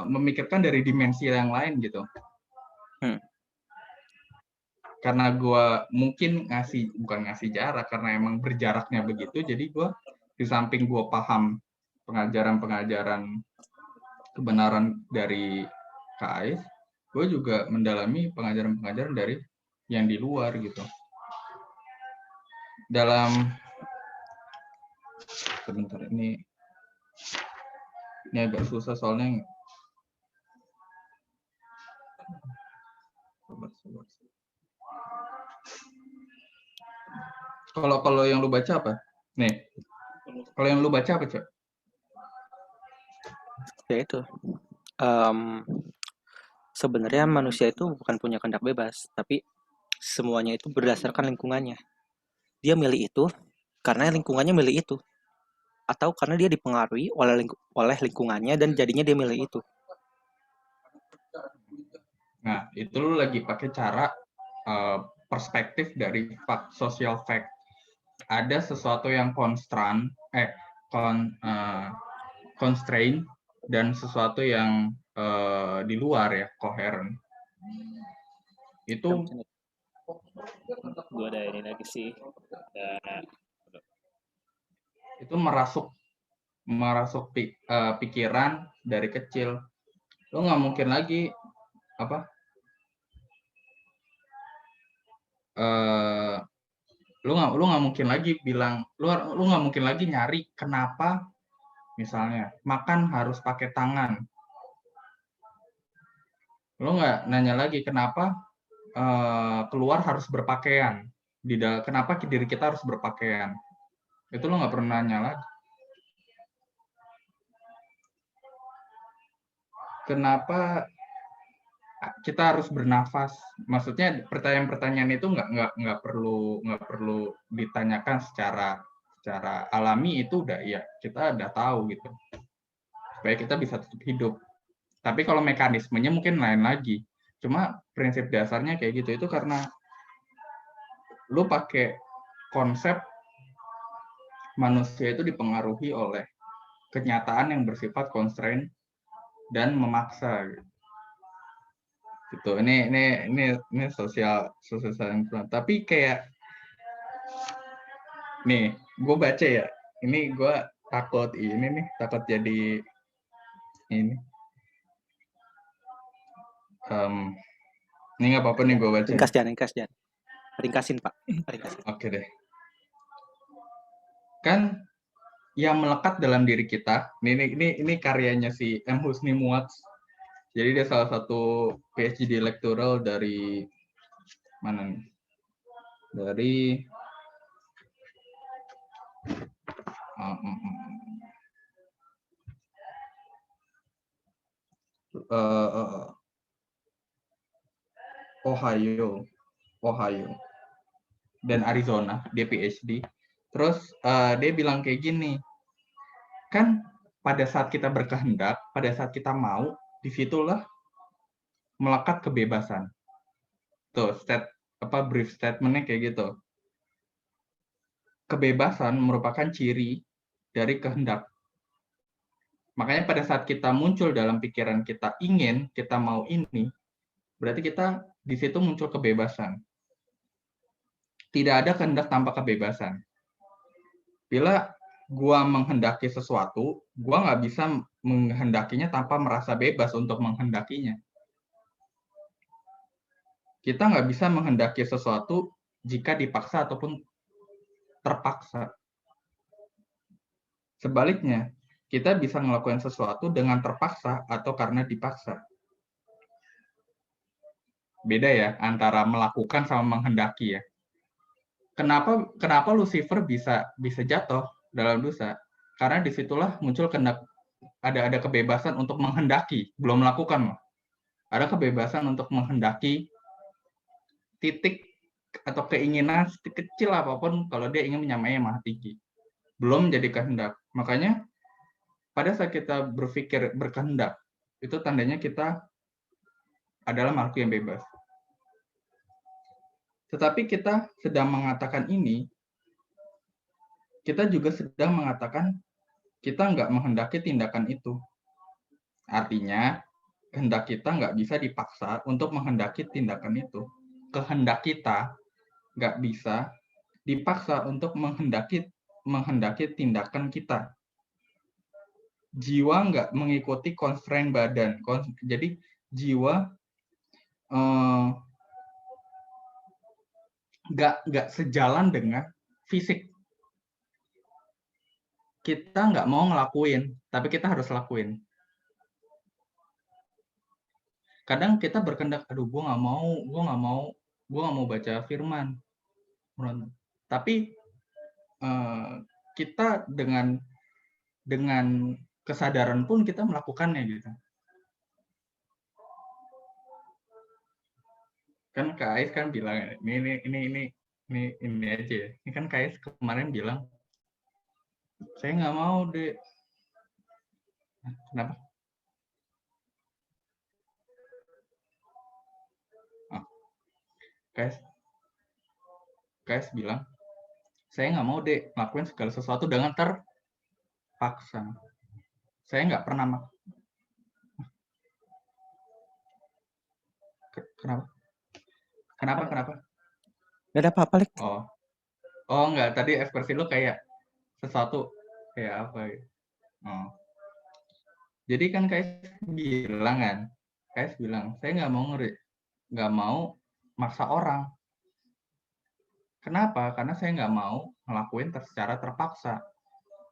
memikirkan dari dimensi yang lain gitu. Hmm. Karena gue mungkin bukan ngasih jarak, karena emang berjaraknya begitu, jadi gue di samping gue paham pengajaran-pengajaran kebenaran dari KAIS, gue juga mendalami pengajaran-pengajaran dari yang di luar gitu. Sebentar, ini agak susah soalnya. Kalau yang lu baca apa? Nih, kalau yang lu baca apa, Cok? ya itu. Sebenarnya manusia itu bukan punya kehendak bebas, tapi semuanya itu berdasarkan lingkungannya. Dia milih itu karena lingkungannya milih itu, atau karena dia dipengaruhi oleh lingkungannya dan jadinya dia milih itu. Nah, itu lu lagi pakai cara perspektif dari social fact. Ada sesuatu yang constraint dan sesuatu yang di luar ya, coherent. Itu gue ada ini lagi sih. itu merasuk pikiran dari kecil. Lu nggak mungkin lagi lu nggak mungkin lagi bilang, lu nggak mungkin lagi nyari kenapa misalnya makan harus pakai tangan. Lu nggak nanya lagi kenapa keluar harus berpakaian, kenapa diri kita harus berpakaian. Itu lu nggak pernah nanya lagi. Kenapa kita harus bernafas? Maksudnya pertanyaan-pertanyaan itu nggak perlu ditanyakan secara alami, itu udah ya kita udah tahu gitu, supaya kita bisa tetap hidup. Tapi kalau mekanismenya mungkin lain lagi. Cuma prinsip dasarnya kayak gitu. Itu karena lu pakai konsep manusia itu dipengaruhi oleh kenyataan yang bersifat constraint dan memaksa gitu. Ini sosial science. Tapi kayak nih, gue baca ya. Ini gue takut jadi ini. Ini nggak apa-apa nih gue baca. Ringkasin, Pak. Ringkasin. Oke deh. Kan yang melekat dalam diri kita, ini karyanya si M. Husni Muatz. Jadi dia salah satu PhD lecturer dari mana nih? Dari Ohio dan Arizona, dia PhD. Terus dia bilang kayak gini, kan pada saat kita berkehendak, pada saat kita mau, disitulah melekat kebebasan. Tuh, brief statementnya kayak gitu. Kebebasan merupakan ciri dari kehendak. Makanya pada saat kita muncul dalam pikiran kita ingin, kita mau ini, berarti kita di situ muncul kebebasan. Tidak ada kehendak tanpa kebebasan. Bila gua menghendaki sesuatu, gua nggak bisa menghendakinya tanpa merasa bebas untuk menghendakinya. Kita nggak bisa menghendaki sesuatu jika dipaksa ataupun terpaksa. Sebaliknya, kita bisa ngelakuin sesuatu dengan terpaksa atau karena dipaksa. Beda ya antara melakukan sama menghendaki ya. Kenapa Lucifer bisa jatuh dalam dosa? Karena disitulah muncul ada kebebasan untuk menghendaki, belum melakukan loh. Ada kebebasan untuk menghendaki titik atau keinginan kecil apapun kalau dia ingin menyamai yang maha tinggi. Belum jadi kehendak. Makanya pada saat kita berpikir berkehendak, itu tandanya kita adalah makhluk yang bebas. Tetapi kita sedang mengatakan ini, kita juga sedang mengatakan kita nggak menghendaki tindakan itu. Artinya, kehendak kita nggak bisa dipaksa untuk menghendaki tindakan itu. Kehendak kita nggak bisa dipaksa untuk menghendaki tindakan kita. Jiwa nggak mengikuti constraint badan. Jadi jiwa nggak sejalan dengan fisik. Kita nggak mau ngelakuin, tapi kita harus lakuin. Kadang kita berkendak, aduh, gue nggak mau baca firman. Tapi kita dengan kesadaran pun kita melakukannya gitu. Kan Kak Ais kan bilang, ini aja ya. Ini kan Kak Ais kemarin bilang, saya nggak mau deh. Kenapa? Oh. Kak Ais bilang, saya nggak mau deh ngelakuin segala sesuatu dengan terpaksa. Saya nggak pernah. Kenapa? Gak ada apa-apa, Lek. Oh enggak, tadi ekspresi lu kayak sesuatu kayak apa gitu. Oh. Jadi kan Kais bilang, saya nggak mau maksa orang. Kenapa? Karena saya nggak mau ngelakuin secara terpaksa.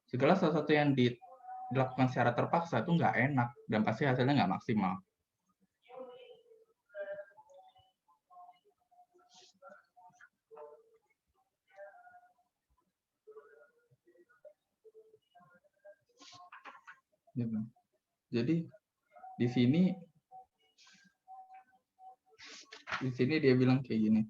Segala sesuatu yang dilakukan secara terpaksa itu nggak enak dan pasti hasilnya nggak maksimal. Gitu. Jadi di sini dia bilang kayak gini.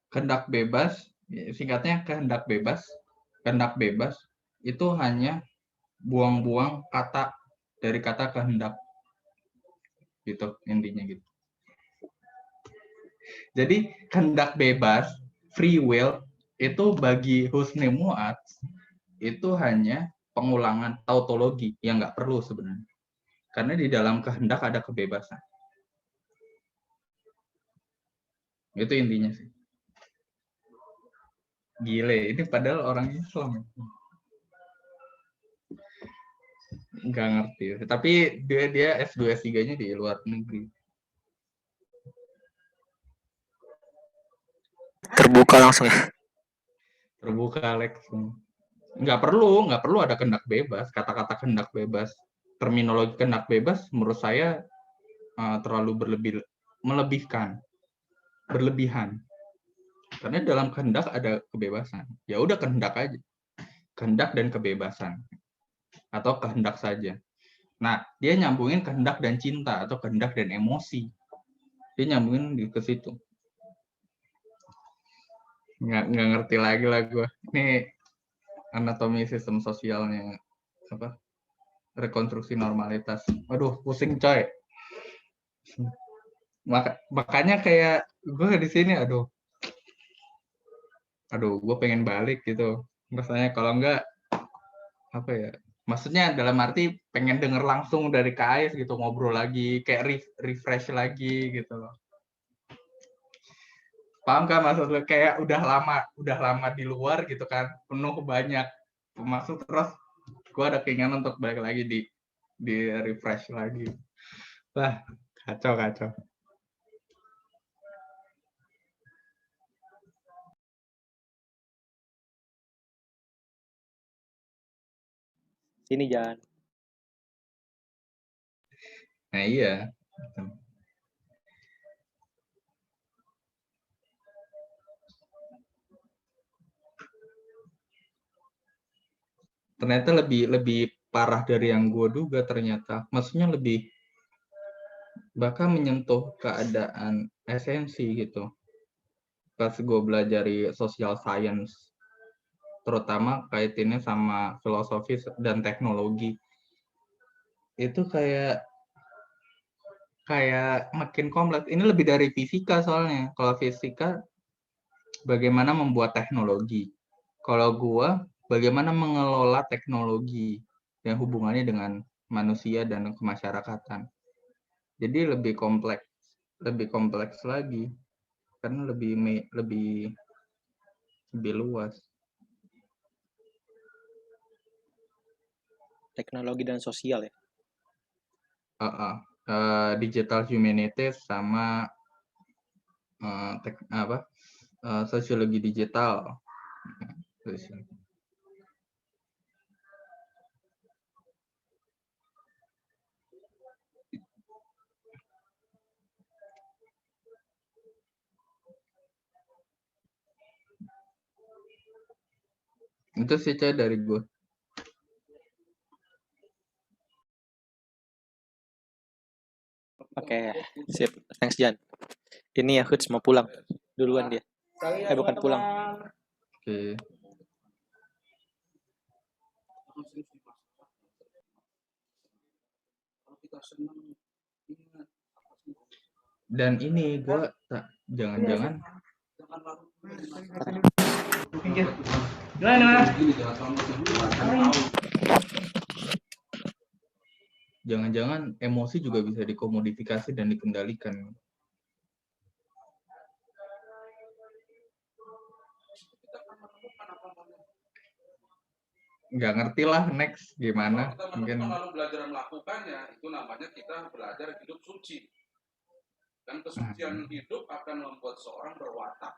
Kehendak bebas, singkatnya kehendak bebas itu hanya buang-buang kata dari kata kehendak, gitu intinya gitu. Jadi kehendak bebas, free will itu bagi Husni Mu'ad itu hanya pengulangan tautologi yang nggak perlu sebenarnya, karena di dalam kehendak ada kebebasan. Itu intinya sih. Gile, ini padahal orang Islam. Nggak ngerti. Tapi dia S2 S3-nya di luar negeri. Terbuka langsung ya. Terbuka Alex. Nggak perlu ada kehendak bebas. Kata-kata kehendak bebas, terminologi kehendak bebas menurut saya terlalu berlebihan. Karena dalam kehendak ada kebebasan. Ya udah kehendak aja. Kehendak dan kebebasan. Atau kehendak saja. Nah, dia nyambungin kehendak dan cinta atau kehendak dan emosi. Dia nyambungin ke situ. Nggak ngerti lagi lah gue. Ini anatomi sistem sosialnya apa? Rekonstruksi normalitas. Waduh, pusing coy. Makanya kayak gue di sini, aduh, gue pengen balik gitu. Rasanya kalau enggak apa ya? Maksudnya dalam arti pengen denger langsung dari KAIS gitu, ngobrol lagi, kayak refresh lagi gitu loh. Paham kan maksud lu? Kayak udah lama di luar gitu kan, penuh banyak masuk, terus gue ada keinginan untuk balik lagi di refresh lagi. Wah, kacau. Sini Jan. Nah iya. ternyata lebih parah dari yang gue duga ternyata. Maksudnya bahkan menyentuh keadaan esensi gitu. Pas gue belajar social science, terutama kaitannya sama filosofi dan teknologi, itu kayak makin kompleks. Ini lebih dari fisika soalnya. Kalau fisika bagaimana membuat teknologi. Kalau gua bagaimana mengelola teknologi yang hubungannya dengan manusia dan kemasyarakatan. Jadi lebih kompleks lagi karena lebih luas. Teknologi dan sosial ya. Digital humanities sama sosiologi digital. Itu sih dari gue. Oke, sip. Thanks Jan. Ini ya Huts mau pulang. Duluan dia. Bukan pulang. Oke. Kalau kita senang, ingat. Dan ini gue jangan-jangan jangan-jangan emosi juga bisa dikomodifikasi dan dikendalikan. Nggak ngerti lah next gimana. Kalau kita Mungkin lalu belajar melakukannya, itu namanya kita belajar hidup suci. Dan kesucian hidup akan membuat seorang berwatak.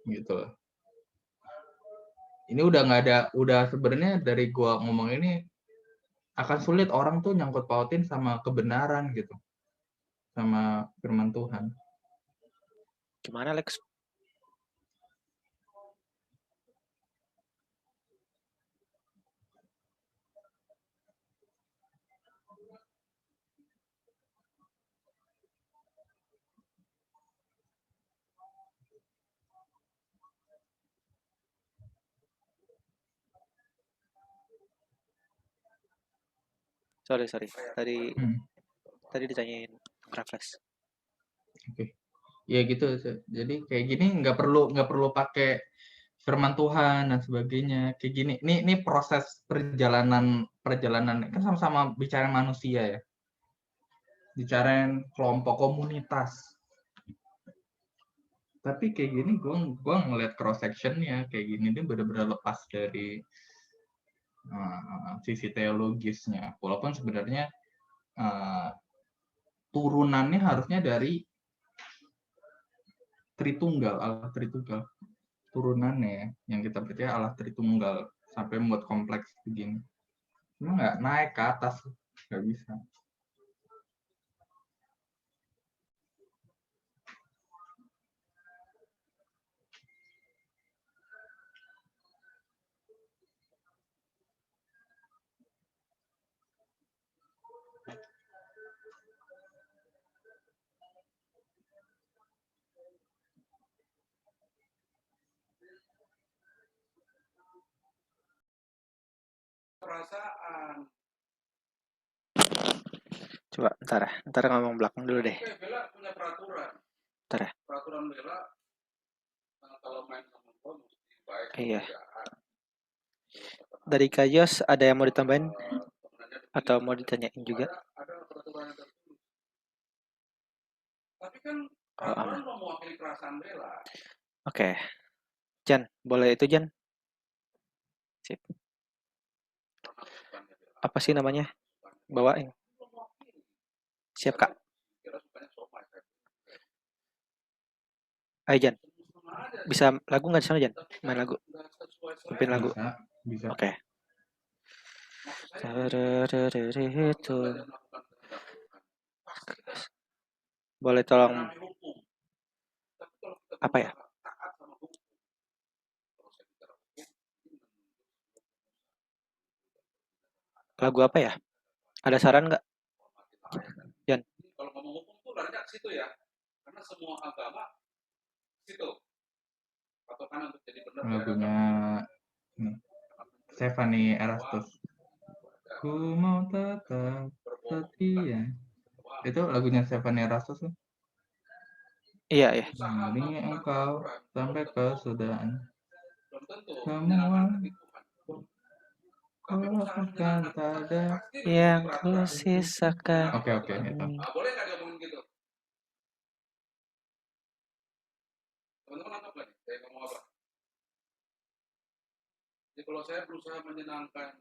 gitu. Ini udah nggak ada, sebenarnya dari gua ngomong ini akan sulit orang tuh nyangkut pautin sama kebenaran gitu, sama firman Tuhan. Gimana Lex? Sorry. Tadi ditanyain refleks. Oke. Ya gitu. Jadi kayak gini nggak perlu pakai firman Tuhan dan sebagainya. Kayak gini. Ini proses perjalanan kan sama-sama bicara manusia ya. Bicarain kelompok komunitas. Tapi kayak gini gua ngeliat cross sectionnya kayak gini dia benar-benar lepas dari sisi teologisnya. Walaupun sebenarnya turunannya harusnya dari Tritunggal, Allah Tritunggal. Turunannya yang kita percaya Allah Tritunggal sampai membuat kompleks begini. Cuma nggak naik ke atas, nggak bisa. Perasaan. Coba ntar ngomong belakang dulu deh. Oke, Bella punya peraturan. Ntar ya. Peraturan Bella kalau main sama gua mesti baik. Iya. Dari Kayos ada yang mau ditambahin atau mau ditanyain juga? Ada peraturan yang tertulis. Tapi kan peraturan mau mewakili perasaan Bella. Oke. Jan, boleh itu Jan? Sip. Apa sih namanya? Bawain. Siap Kak. Ayo Jan. Bisa lagu nggak di sana Jan? Main lagu. Pimpin lagu. Bisa. Oke. Boleh tolong apa ya? Lagu apa ya? Ada saran nggak? Yan. Kalau ngomong hukum tuh larinya ke situ ya, karena semua agama situ patokan untuk jadi benar. Lagunya Stephanie Erastus. Ku mau tetap setia. Itu lagunya Stephanie Erastus kan? Iya, iya. Ini engkau sampai kesudahan. Belum tentu Semua menyenangkan hati Tuhan. Tapi kau usaha akan tak ada. Yang ku sisakan. Oke, itu. Boleh nggak diomongin gitu? Teman-teman nangkap nggak nih? Saya ngomong apa? Jadi kalau saya berusaha menyenangkan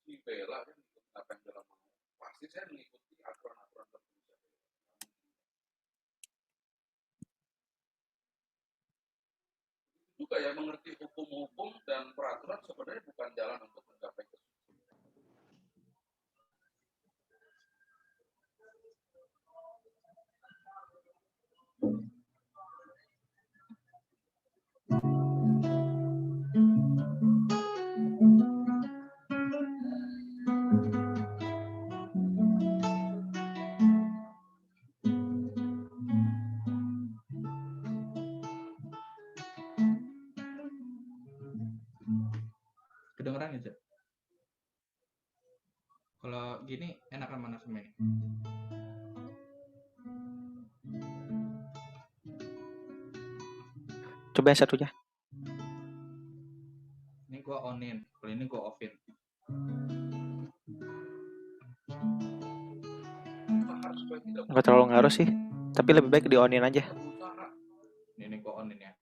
si Bella kan, apa yang dalam mau, pasti saya mengikuti aturan-aturan tertentu. Juga ya, mengerti hukum-hukum dan peraturan sebenarnya bukan jalan untuk mencapai kesulitan. Kedengeran ya, Cak? Kalau gini enakan mana sama ini? Coba yang satunya. Ini gua onin, kalau ini gua offin. Nggak terlalu ngaruh sih. Tapi lebih baik di onin aja. Ini gua onin ya.